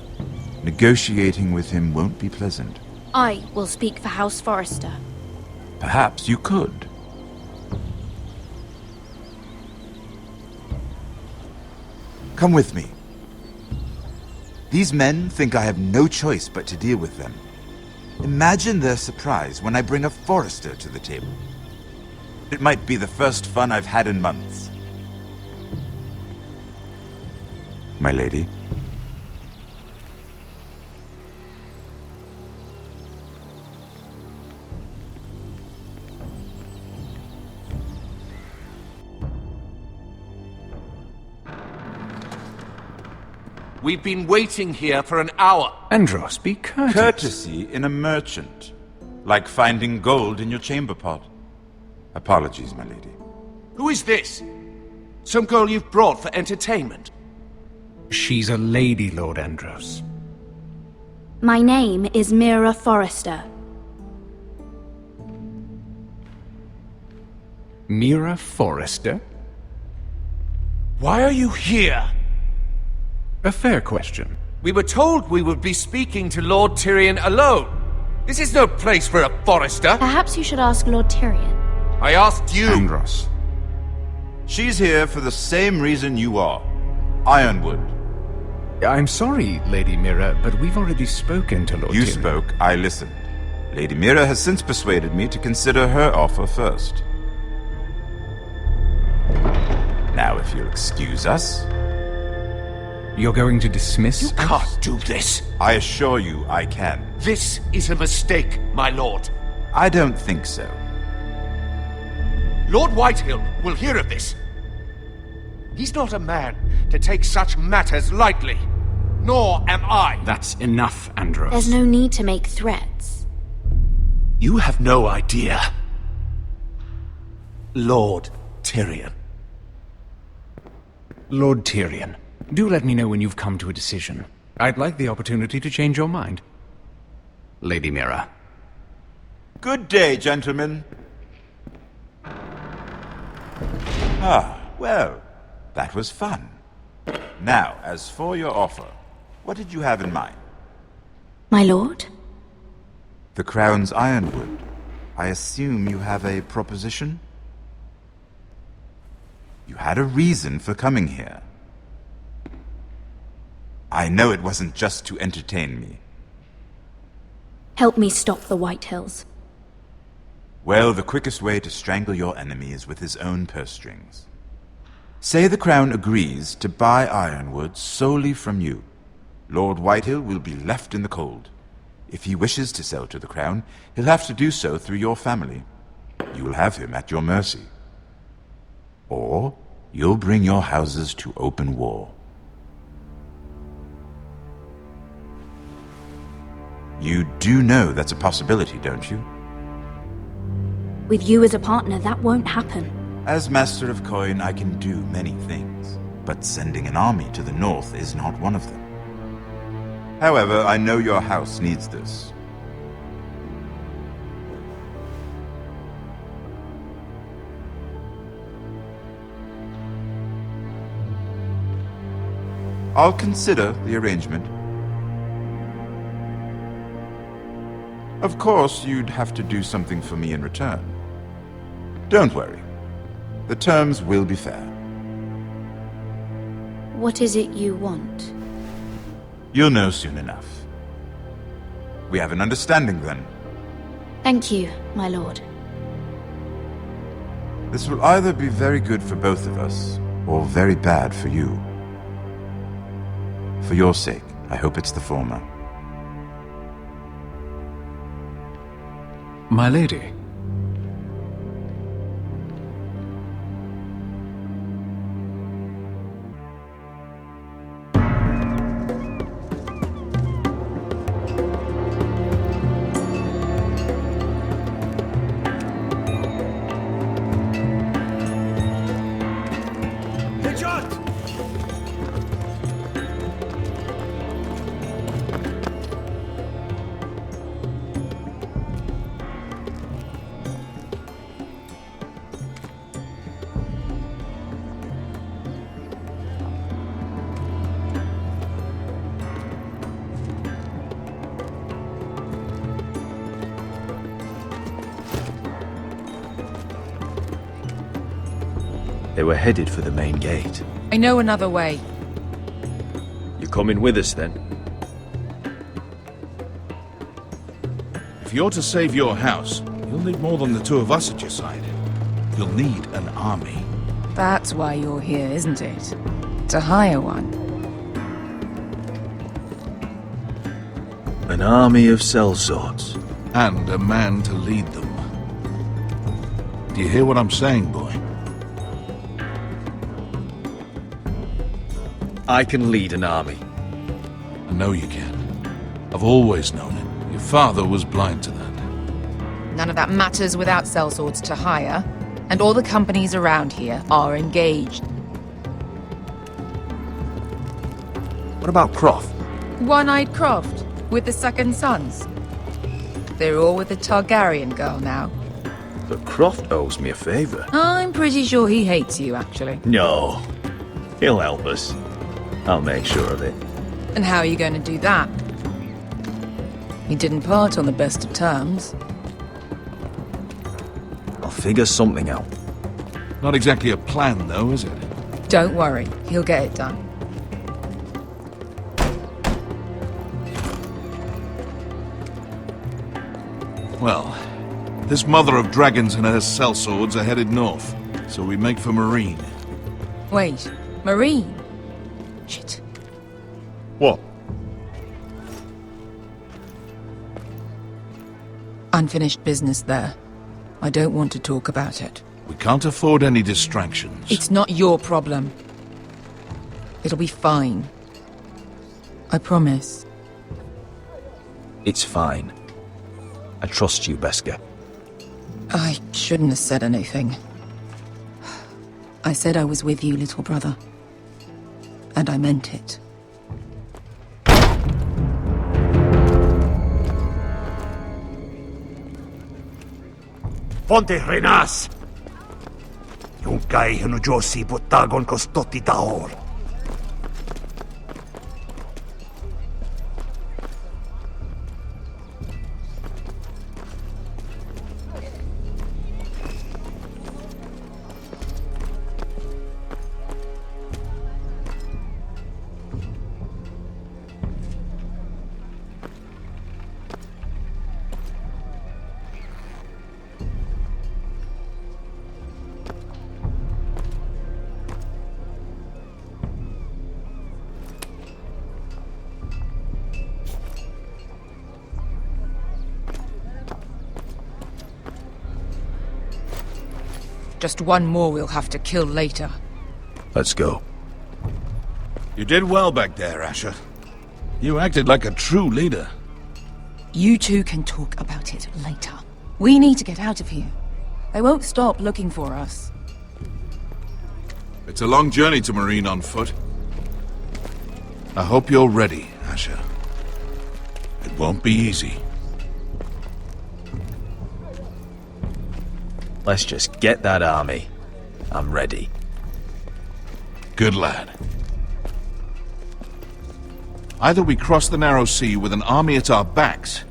negotiating with him won't be pleasant. I will speak for House Forrester. Perhaps you could. Come with me. These men think I have no choice but to deal with them. Imagine their surprise when I bring a Forrester to the table. It might be the first fun I've had in months. My lady. We've been waiting here for an hour. Andros, be courteous. Courtesy in a merchant. Like finding gold in your chamber pot. Apologies, my lady. Who is this? Some girl you've brought for entertainment? She's a lady, Lord Andros. My name is Mira Forrester. Mira Forrester? Why are you here? A fair question. We were told we would be speaking to Lord Tyrion alone. This is no place for a Forrester. Perhaps you should ask Lord Tyrion. I asked you. Andros. She's here for the same reason you are. Ironwood. I'm sorry, Lady Mira, but we've already spoken to Lord Tyrion. You spoke, I listened. Lady Mira has since persuaded me to consider her offer first. Now, if you'll excuse us... You're going to dismiss us? You can't do this. I assure you I can. This is a mistake, my lord. I don't think so. Lord Whitehill will hear of this. He's not a man to take such matters lightly. Nor am I. That's enough, Andros. There's no need to make threats. You have no idea. Lord Tyrion. Lord Tyrion, do let me know when you've come to a decision. I'd like the opportunity to change your mind. Lady Mira. Good day, gentlemen. Ah, well, that was fun. Now, as for your offer, what did you have in mind? My lord? The Crown's Ironwood. I assume you have a proposition? You had a reason for coming here. I know it wasn't just to entertain me. Help me stop the Whitehills. Well, the quickest way to strangle your enemy is with his own purse strings. Say the Crown agrees to buy Ironwood solely from you. Lord Whitehill will be left in the cold. If he wishes to sell to the Crown, he'll have to do so through your family. You will have him at your mercy. Or you'll bring your houses to open war. You do know that's a possibility, don't you? With you as a partner, that won't happen. As Master of Coin, I can do many things, but sending an army to the north is not one of them. However, I know your house needs this. I'll consider the arrangement. Of course, you'd have to do something for me in return. Don't worry. The terms will be fair. What is it you want? You'll know soon enough. We have an understanding then. Thank you, my lord. This will either be very good for both of us, or very bad for you. For your sake, I hope it's the former. My lady. They were headed for the main gate. I know another way. You coming with us then? If you're to save your house, you'll need more than the two of us at your side. You'll need an army. That's why you're here, isn't it? To hire one. An army of sellswords. And a man to lead them. Do you hear what I'm saying, boy? I can lead an army. I know you can. I've always known it. Your father was blind to that. None of that matters without sellswords to hire, and all the companies around here are engaged. What about Croft? One-Eyed Croft, with the Second Sons. They're all with the Targaryen girl now. But Croft owes me a favor. I'm pretty sure he hates you, actually. No. He'll help us. I'll make sure of it. And how are you going to do that? We didn't part on the best of terms. I'll figure something out. Not exactly a plan, though, is it? Don't worry, he'll get it done. Well, this mother of dragons and her sellswords are headed north, so we make for Marine. Wait, Marine? Shit. What? Unfinished business there. I don't want to talk about it. We can't afford any distractions. It's not your problem. It'll be fine. I promise. It's fine. I trust you, Beskha. I shouldn't have said anything. I said I was with you, little brother. And I meant it. Ponte Renas! Yung kay Hanujosi Butagon Kostoti Taor. Just one more we'll have to kill later. Let's go. You did well back there, Asher. You acted like a true leader. You two can talk about it later. We need to get out of here. They won't stop looking for us. It's a long journey to Marine on foot. I hope you're ready, Asher. It won't be easy. Let's just get that army. I'm ready. Good lad. Either we cross the narrow sea with an army at our backs,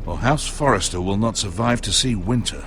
or House Forrester will not survive to see winter.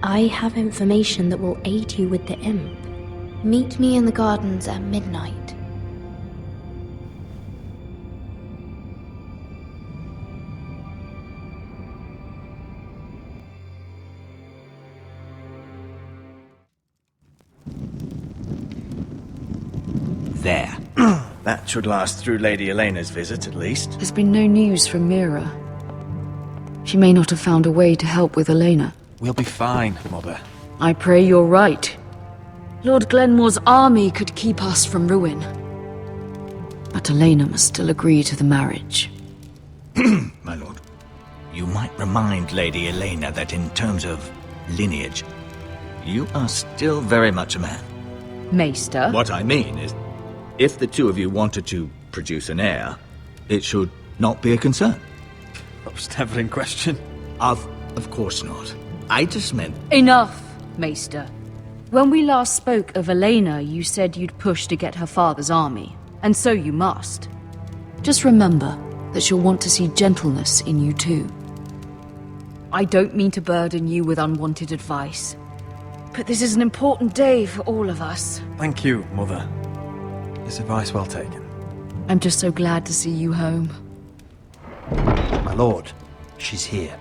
I have information that will aid you with the imp. Meet me in the gardens at midnight. There. That should last through Lady Elena's visit, at least. There's been no news from Mira. She may not have found a way to help with Elena. We'll be fine, Mother. I pray you're right. Lord Glenmore's army could keep us from ruin. But Elena must still agree to the marriage. My lord, you might remind Lady Elena that in terms of lineage, you are still very much a man. Maester? What I mean is, if the two of you wanted to produce an heir, it should not be a concern. That was never in question. Of course not. I just meant... Enough, Maester. When we last spoke of Elena, you said you'd push to get her father's army. And so you must. Just remember that she'll want to see gentleness in you too. I don't mean to burden you with unwanted advice, but this is an important day for all of us. Thank you, Mother. This advice well taken. I'm just so glad to see you home. My lord, she's here.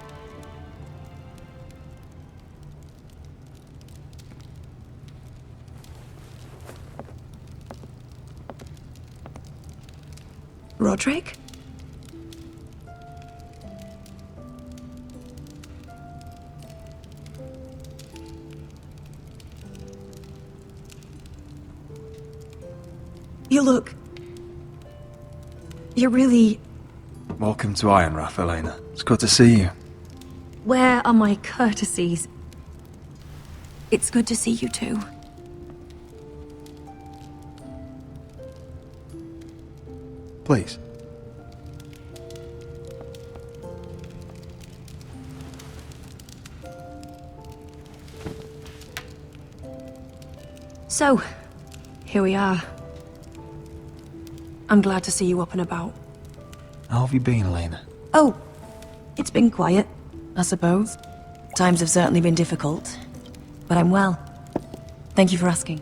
Roderick? You look... You're really... Welcome to Ironrath, Elena. It's good to see you. Where are my courtesies? It's good to see you too. Please. So, here we are. I'm glad to see you up and about. How have you been, Elena? Oh, it's been quiet, I suppose. Times have certainly been difficult, but I'm well. Thank you for asking.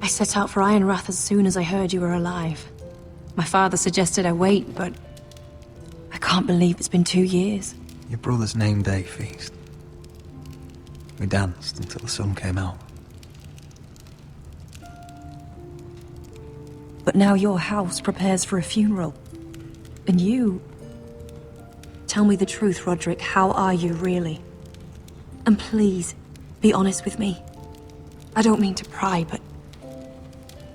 I set out for Ironrath as soon as I heard you were alive. My father suggested I wait, but I can't believe it's been 2 years. Your brother's name day feast. We danced until the sun came out. But now your house prepares for a funeral. And you... Tell me the truth, Roderick. How are you, really? And please, be honest with me. I don't mean to pry, but...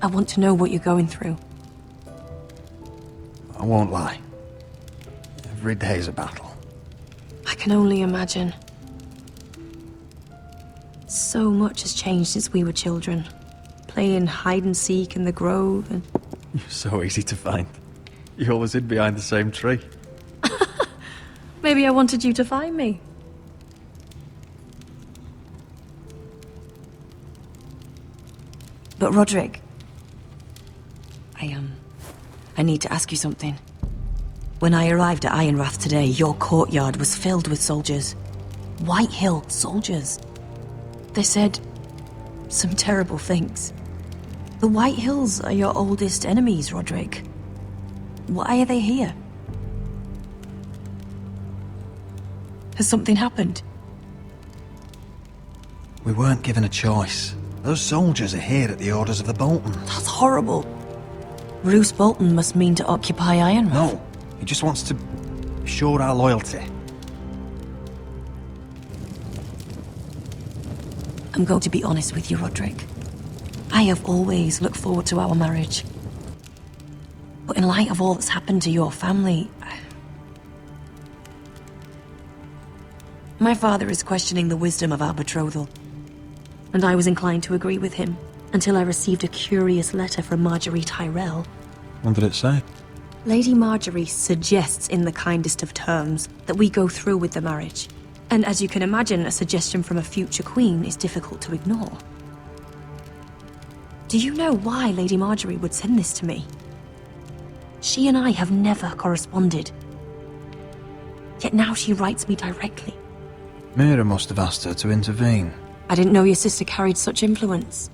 I want to know what you're going through. I won't lie. Every day's a battle. I can only imagine. So much has changed since we were children. Playing hide and seek in the grove and... You're so easy to find. You always hid behind the same tree. Maybe I wanted you to find me. But Roderick... I need to ask you something. When I arrived at Ironrath today, your courtyard was filled with soldiers. Whitehill soldiers. They said some terrible things. The Whitehills are your oldest enemies, Roderick. Why are they here? Has something happened? We weren't given a choice. Those soldiers are here at the orders of the Boltons. That's horrible. Roose Bolton must mean to occupy Ironrath. No, he just wants to assure our loyalty. I'm going to be honest with you, Roderick. I have always looked forward to our marriage. But in light of all that's happened to your family... My father is questioning the wisdom of our betrothal. And I was inclined to agree with him, until I received a curious letter from Marjorie Tyrell. What did it say? Lady Marjorie suggests in the kindest of terms that we go through with the marriage. And as you can imagine, a suggestion from a future queen is difficult to ignore. Do you know why Lady Marjorie would send this to me? She and I have never corresponded. Yet now she writes me directly. Mira must have asked her to intervene. I didn't know your sister carried such influence.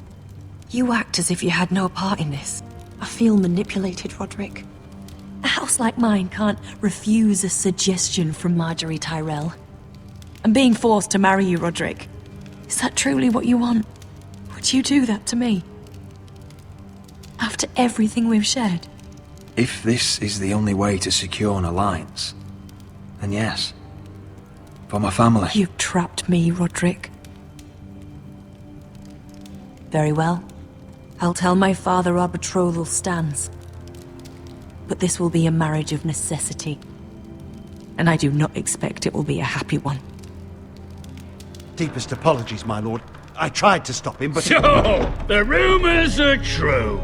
You act as if you had no part in this. I feel manipulated, Roderick. A house like mine can't refuse a suggestion from Marjorie Tyrell. I'm being forced to marry you, Roderick. Is that truly what you want? Would you do that to me? After everything we've shared? If this is the only way to secure an alliance, then yes. For my family. You trapped me, Roderick. Very well. I'll tell my father our betrothal stands. But this will be a marriage of necessity. And I do not expect it will be a happy one. Deepest apologies, my lord. I tried to stop him, but... So, the rumors are true.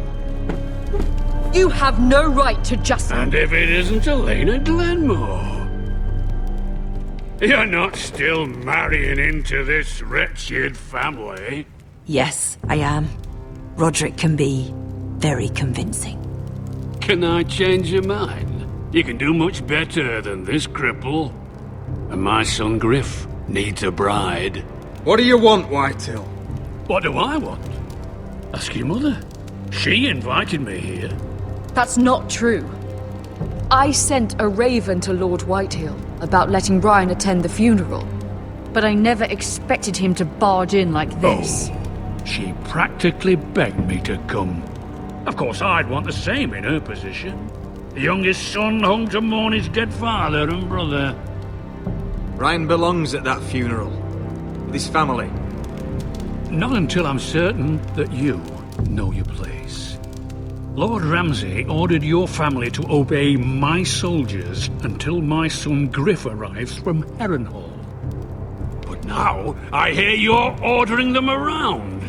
You have no right to just... And if it isn't Elena Glenmore? You're not still marrying into this wretched family? Yes, I am. Roderick can be very convincing. Can I change your mind? You can do much better than this cripple. And my son Griff needs a bride. What do you want, Whitehill? What do I want? Ask your mother. She invited me here. That's not true. I sent a raven to Lord Whitehill about letting Brian attend the funeral. But I never expected him to barge in like this. Oh, she practically begged me to come. Of course, I'd want the same in her position. The youngest son home to mourn his dead father and brother. Brian belongs at that funeral. With his family. Not until I'm certain that you know your place. Lord Ramsay ordered your family to obey my soldiers until my son Griff arrives from Harrenhal. But now, I hear you're ordering them around.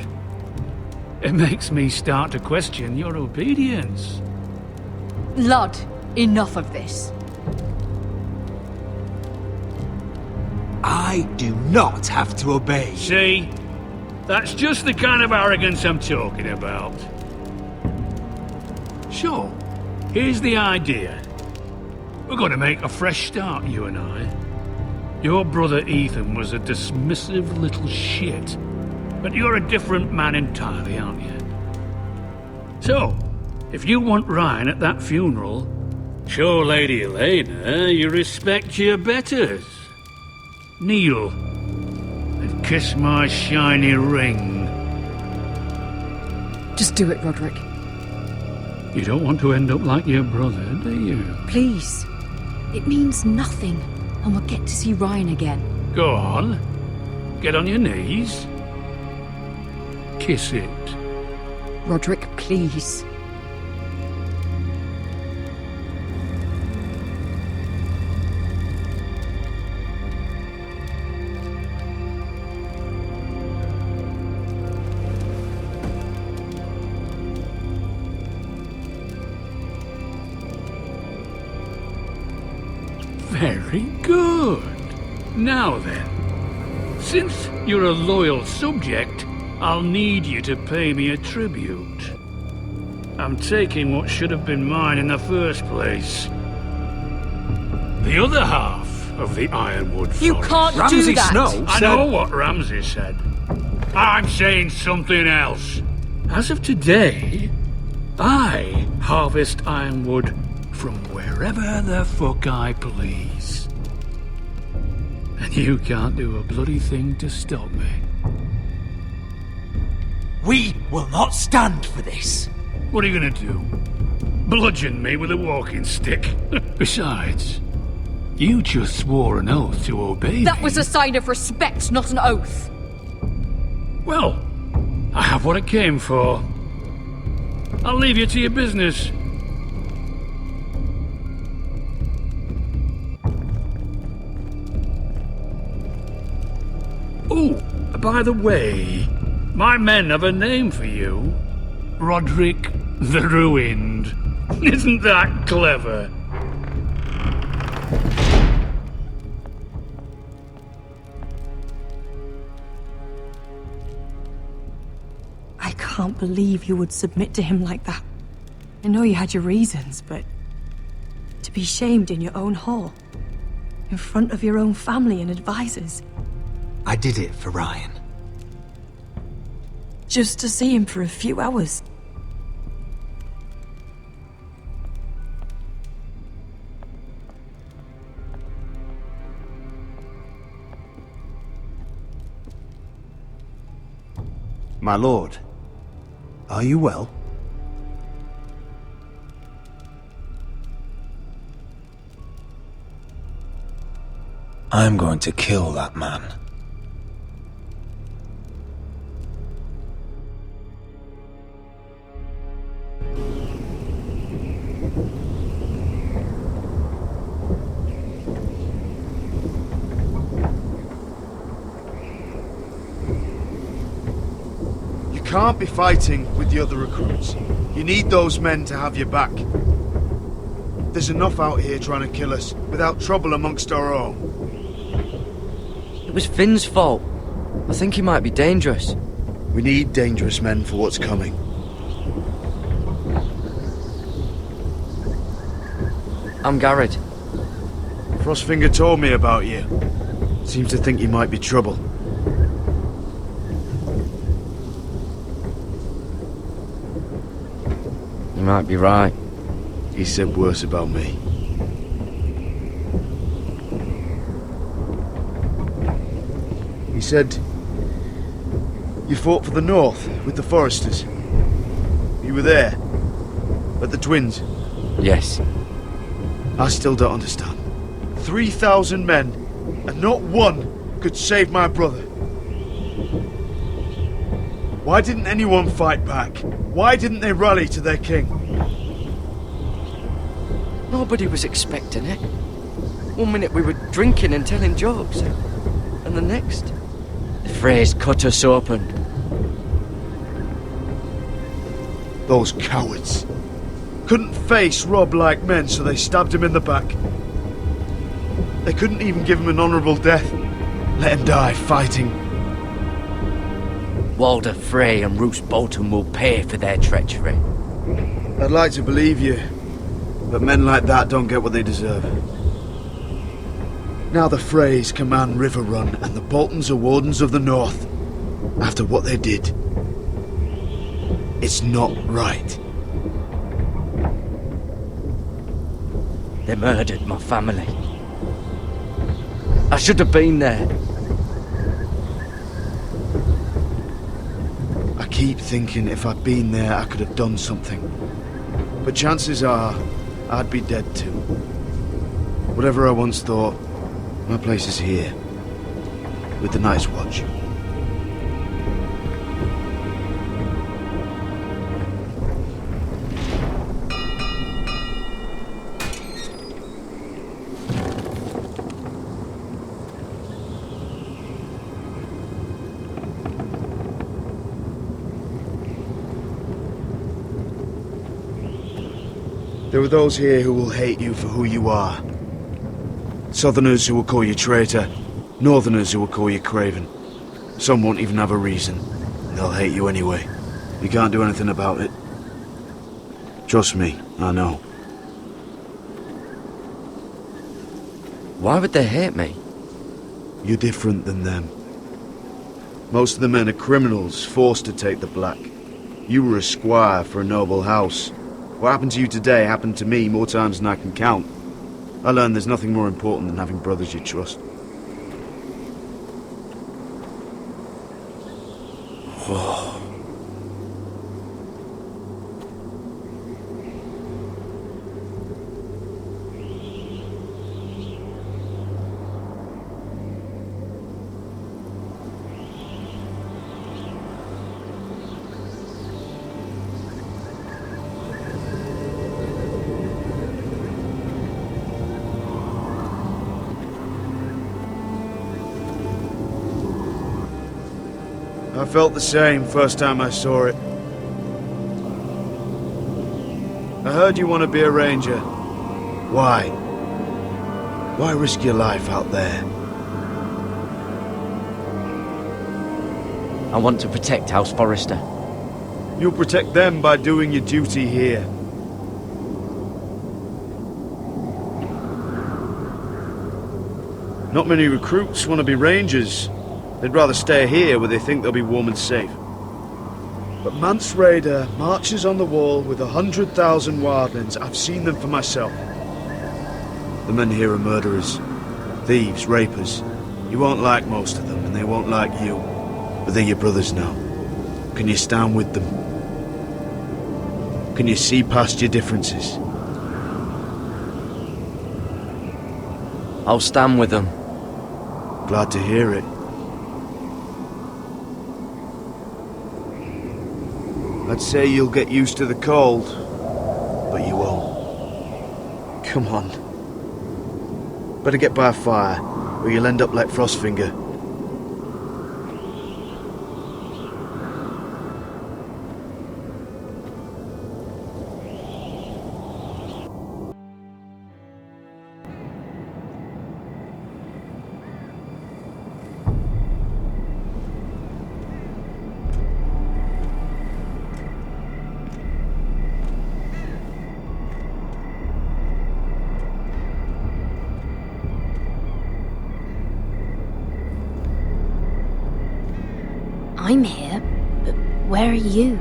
It makes me start to question your obedience. Lud, enough of this. I do not have to obey. See? That's just the kind of arrogance I'm talking about. So, here's the idea. We're going to make a fresh start, you and I. Your brother Ethan was a dismissive little shit. But you're a different man entirely, aren't you? So, if you want Ryan at that funeral, show Lady Elena you respect your betters. Kneel and kiss my shiny ring. Just do it, Roderick. You don't want to end up like your brother, do you? Please. It means nothing, and we'll get to see Ryan again. Go on. Get on your knees. Kiss it. Roderick, please. Very good. Now then, since you're a loyal subject, I'll need you to pay me a tribute. I'm taking what should have been mine in the first place. The other half of the Ironwood Forest. You can't do Ramsay that! Snow I know what Ramsay said. I'm saying something else. As of today, I harvest ironwood from wherever the fuck I please. And you can't do a bloody thing to stop me. We will not stand for this. What are you gonna do? Bludgeon me with a walking stick? Besides, you just swore an oath to obey That me. was a sign of respect, not an oath. Well, I have what I came for. I'll leave you to your business. Oh, by the way, my men have a name for you. Roderick the Ruined. Isn't that clever? I can't believe you would submit to him like that. I know you had your reasons, but to be shamed in your own hall, in front of your own family and advisors, I did it for Ryan. just to see him for a few hours. My lord, are you well? I'm going to kill that man. You can't be fighting with the other recruits. You need those men to have your back. There's enough out here trying to kill us, without trouble amongst our own. It was Finn's fault. I think he might be dangerous. We need dangerous men for what's coming. I'm Garrett. Frostfinger told me about you. Seems to think you might be trouble. You might be right. He said worse about me. He said you fought for the North with the Foresters. You were there at the Twins. Yes. I still don't understand. 3,000 men, and not one could save my brother. Why didn't anyone fight back? Why didn't they rally to their king? Nobody was expecting it. One minute we were drinking and telling jokes, and the next, the Freys cut us open. Those cowards. Couldn't face Rob like men, so they stabbed him in the back. They couldn't even give him an honourable death. Let him die fighting. Walder Frey and Roose Bolton will pay for their treachery. I'd like to believe you, but men like that don't get what they deserve. Now the Freys command Riverrun, and the Boltons are Wardens of the North. After what they did. It's not right. They murdered my family. I should have been there. I keep thinking if I'd been there, I could have done something. But chances are, I'd be dead too. Whatever I once thought, my place is here. With the Night's Watch. There are those here who will hate you for who you are. Southerners who will call you traitor, Northerners who will call you craven. Some won't even have a reason. They'll hate you anyway. You can't do anything about it. Trust me, I know. Why would they hate me? You're different than them. Most of the men are criminals, forced to take the black. You were a squire for a noble house. What happened to you today happened to me more times than I can count. I learned there's nothing more important than having brothers you trust. I felt the same first time I saw it. I heard you want to be a ranger. Why? Why risk your life out there? I want to protect House Forrester. You'll protect them by doing your duty here. Not many recruits want to be rangers. They'd rather stay here where they think they'll be warm and safe. But Mance Rayder marches on the wall with 100,000 wildlings. I've seen them for myself. The men here are murderers, thieves, rapers. You won't like most of them, and they won't like you. But they're your brothers now. Can you stand with them? Can you see past your differences? I'll stand with them. Glad to hear it. I'd say you'll get used to the cold, but you won't. Come on. Better get by a fire, or you'll end up like Frostfinger. I'm here, but where are you?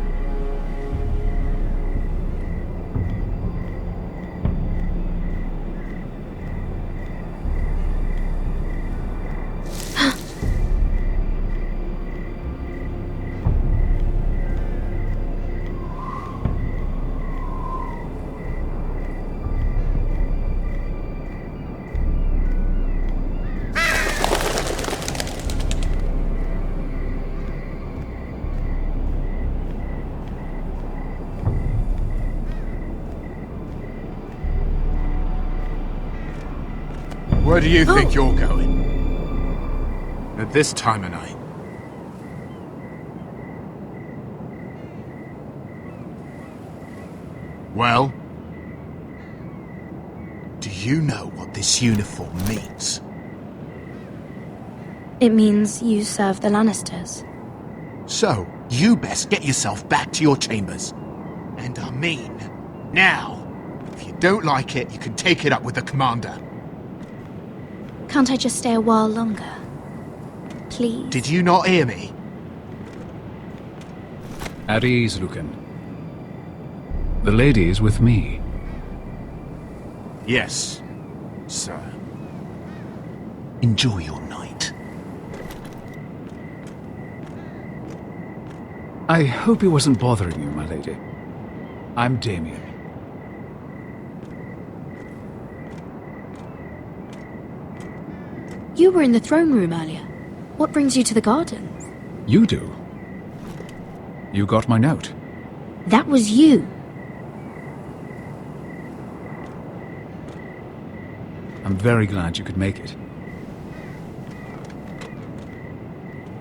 Where do you think you're going? At this time of night? Well? Do you know what this uniform means? It means you serve the Lannisters. So, you best get yourself back to your chambers. And I mean, now. If you don't like it, you can take it up with the commander. Can't I just stay a while longer? Please? Did you not hear me? At ease, Lucan. The lady is with me. Yes, sir. Enjoy your night. I hope he wasn't bothering you, my lady. I'm Damien. You were in the throne room earlier. What brings you to the gardens? You do? You got my note? That was you. I'm very glad you could make it.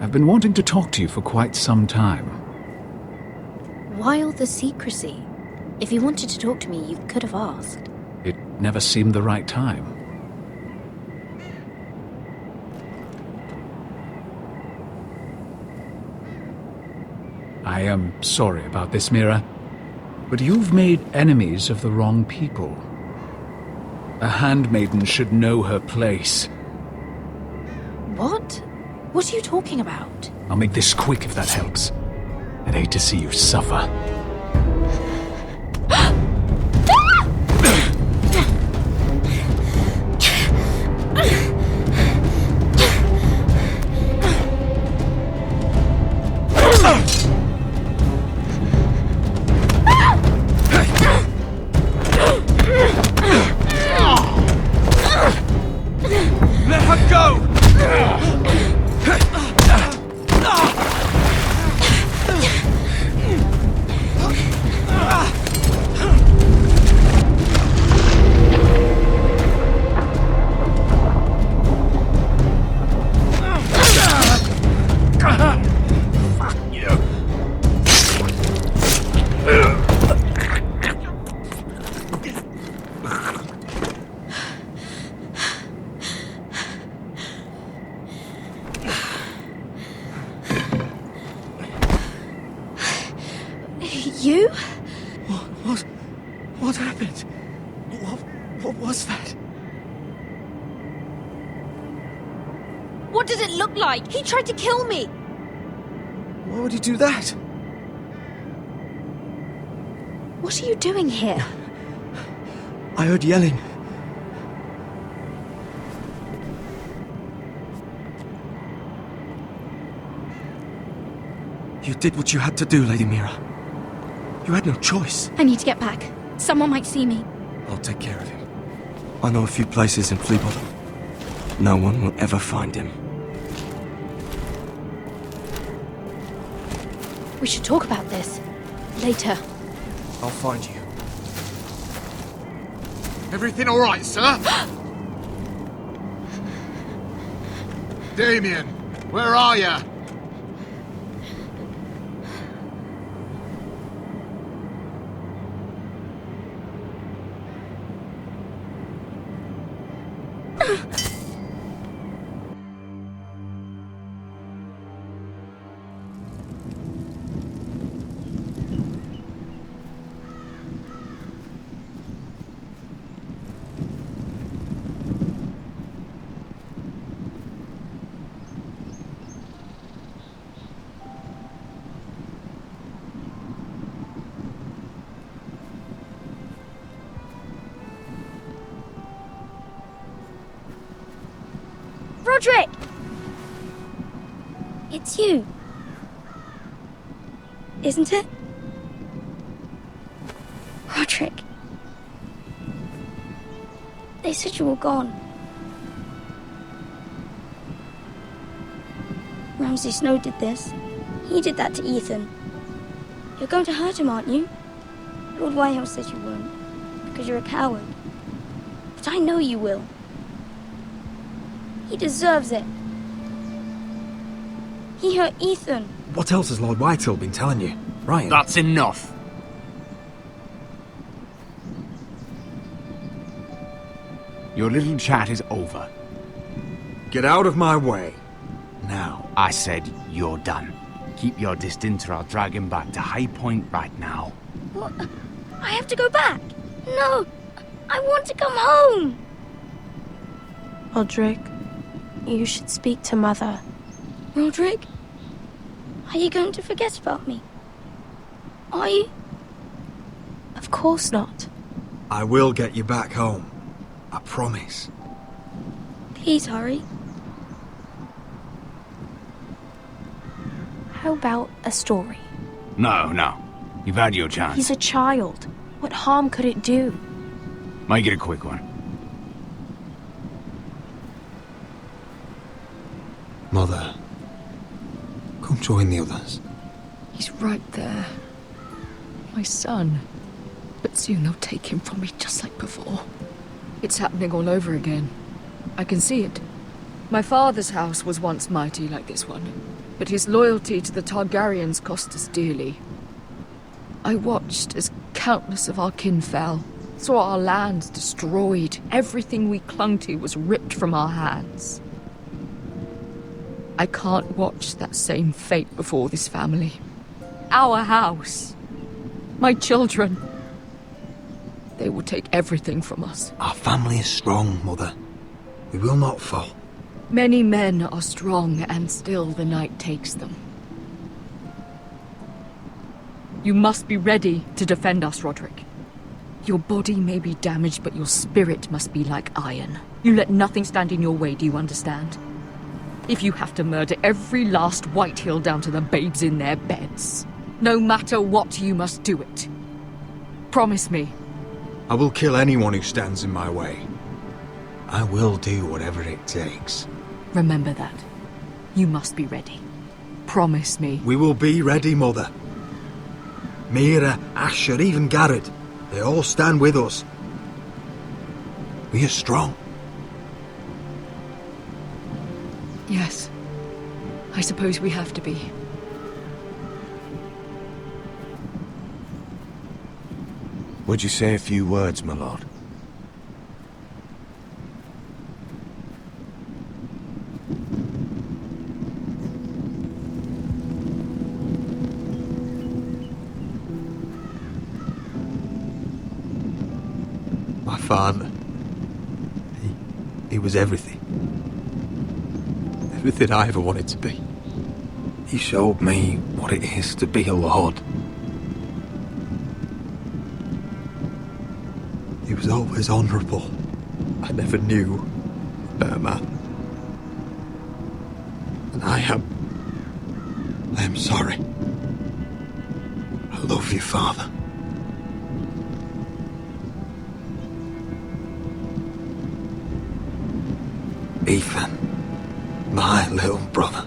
I've been wanting to talk to you for quite some time. Why all the secrecy? If you wanted to talk to me, you could have asked. It never seemed the right time. I am sorry about this, Mira, but you've made enemies of the wrong people. A handmaiden should know her place. What? What are you talking about? I'll make this quick if that helps. I'd hate to see you suffer. Let her go! You? What happened? What was that? What did it look like? He tried to kill me! Why would he do that? What are you doing here? I heard yelling. You did what you had to do, Lady Mira. You had no choice. I need to get back. Someone might see me. I'll take care of him. I know a few places in Fleabottom. No one will ever find him. We should talk about this. Later. I'll find you. Everything all right, sir? Damien, where are you? Roderick! It's you. Isn't it? Roderick. They said you were gone. Ramsay Snow did this. He did that to Ethan. You're going to hurt him, aren't you? Lord Whitehouse says you won't, because you're a coward. But I know you will. He deserves it. He hurt Ethan. What else has Lord Whitehill been telling you? Ryan? That's enough. Your little chat is over. Get out of my way. Now, I said you're done. Keep your distance or I'll drag him back to High Point right now. What? I have to go back. No, I want to come home. Roderick, you should speak to Mother. Roderick, are you going to forget about me? Are you? Of course not. I will get you back home. I promise. Please hurry. How about a story? No. You've had your chance. He's a child. What harm could it do? Make it a quick one. Mother, come join the others. He's right there. My son. But soon they'll take him from me just like before. It's happening all over again. I can see it. My father's house was once mighty like this one, but his loyalty to the Targaryens cost us dearly. I watched as countless of our kin fell, saw our lands destroyed, everything we clung to was ripped from our hands. I can't watch that same fate before this family. Our house. My children. They will take everything from us. Our family is strong, Mother. We will not fall. Many men are strong, and still the night takes them. You must be ready to defend us, Roderick. Your body may be damaged, but your spirit must be like iron. You let nothing stand in your way, do you understand? If you have to murder every last Whitehill down to the babes in their beds, no matter what, you must do it. Promise me. I will kill anyone who stands in my way. I will do whatever it takes. Remember that. You must be ready. Promise me. We will be ready, Mother. Mira, Asher, even Garrett. They all stand with us. We are strong. Yes. I suppose we have to be. Would you say a few words, my lord? My father. He was everything. Everything I ever wanted to be. He showed me what it is to be a lord. He was always honourable. I never knew a better man. And I am sorry. I love you, Father. Ethan, my little brother.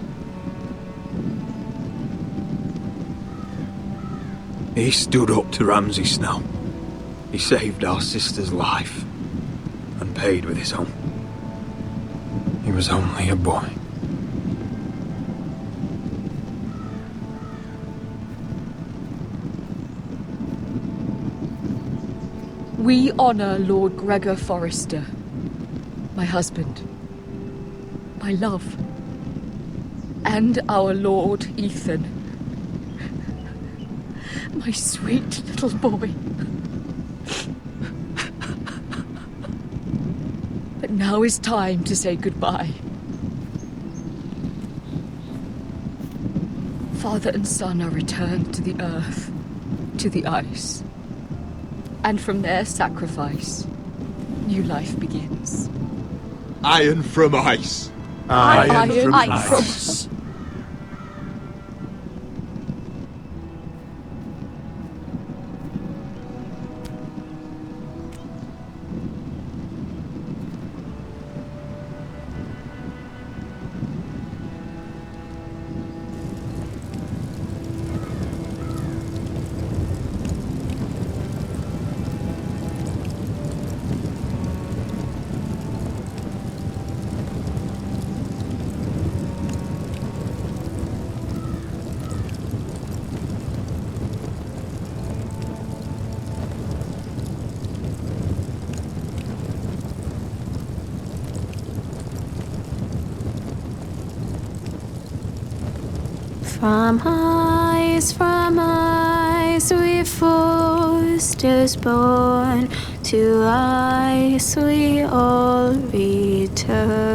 He stood up to Ramsay Snow. He saved our sister's life and paid with his own. He was only a boy. We honor Lord Gregor Forrester, my husband, my love, and our Lord Ethan, my sweet little boy. But now is time to say goodbye. Father and son are returned to the earth, to the ice. And from their sacrifice, new life begins. Iron from ice. Iron from ice. From ice we Forsters born, to ice we all return.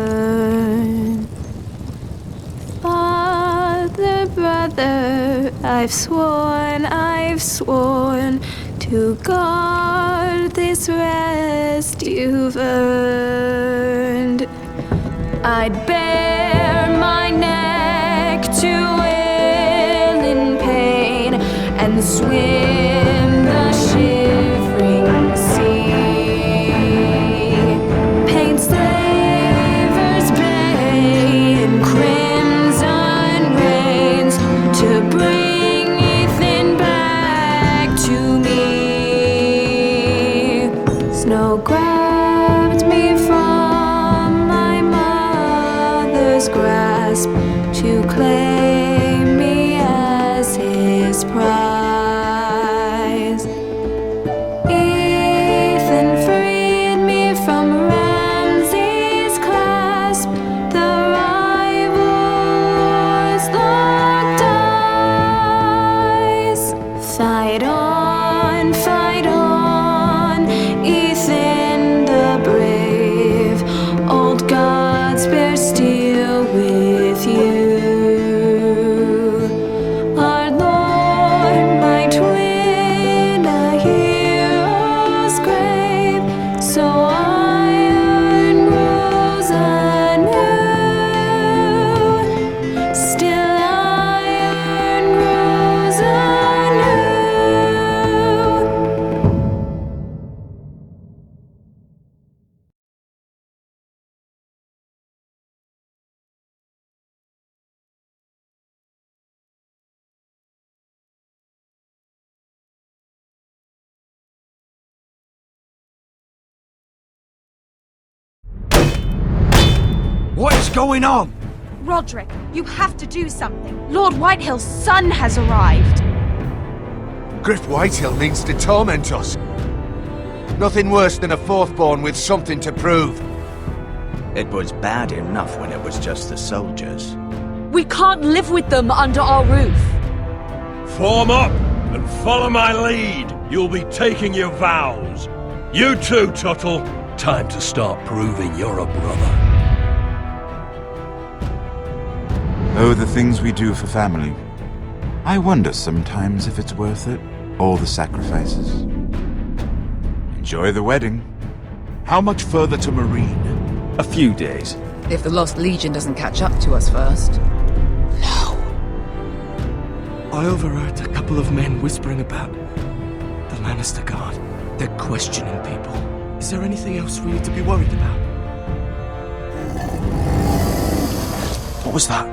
Father, brother, I've sworn to guard this rest you've earned. I'd bare my neck to and swim the shivering sea. Paint Slaver's Bay in crimson. carved me from my mother's grasp to claim me as his prize. Ethan freed me from Ramsay's clasp. The rivals locked eyes. Fight on, Ethan the brave. Old gods bear steel with you. Our Lord might win a hero's grave, so iron grows anew. Still iron grows anew. What is going on? Roderick, you have to do something. Lord Whitehill's son has arrived. Griff Whitehill means to torment us. Nothing worse than a fourthborn with something to prove. It was bad enough when it was just the soldiers. We can't live with them under our roof. Form up and follow my lead. You'll be taking your vows. You too, Tuttle. Time to start proving you're a brother. Oh, the things we do for family. I wonder sometimes if it's worth it, all the sacrifices. Enjoy the wedding. How much further to Marine? A few days. If the Lost Legion doesn't catch up to us first. I overheard a couple of men whispering about the Lannister Guard. They're questioning people. Is there anything else we need to be worried about? What was that?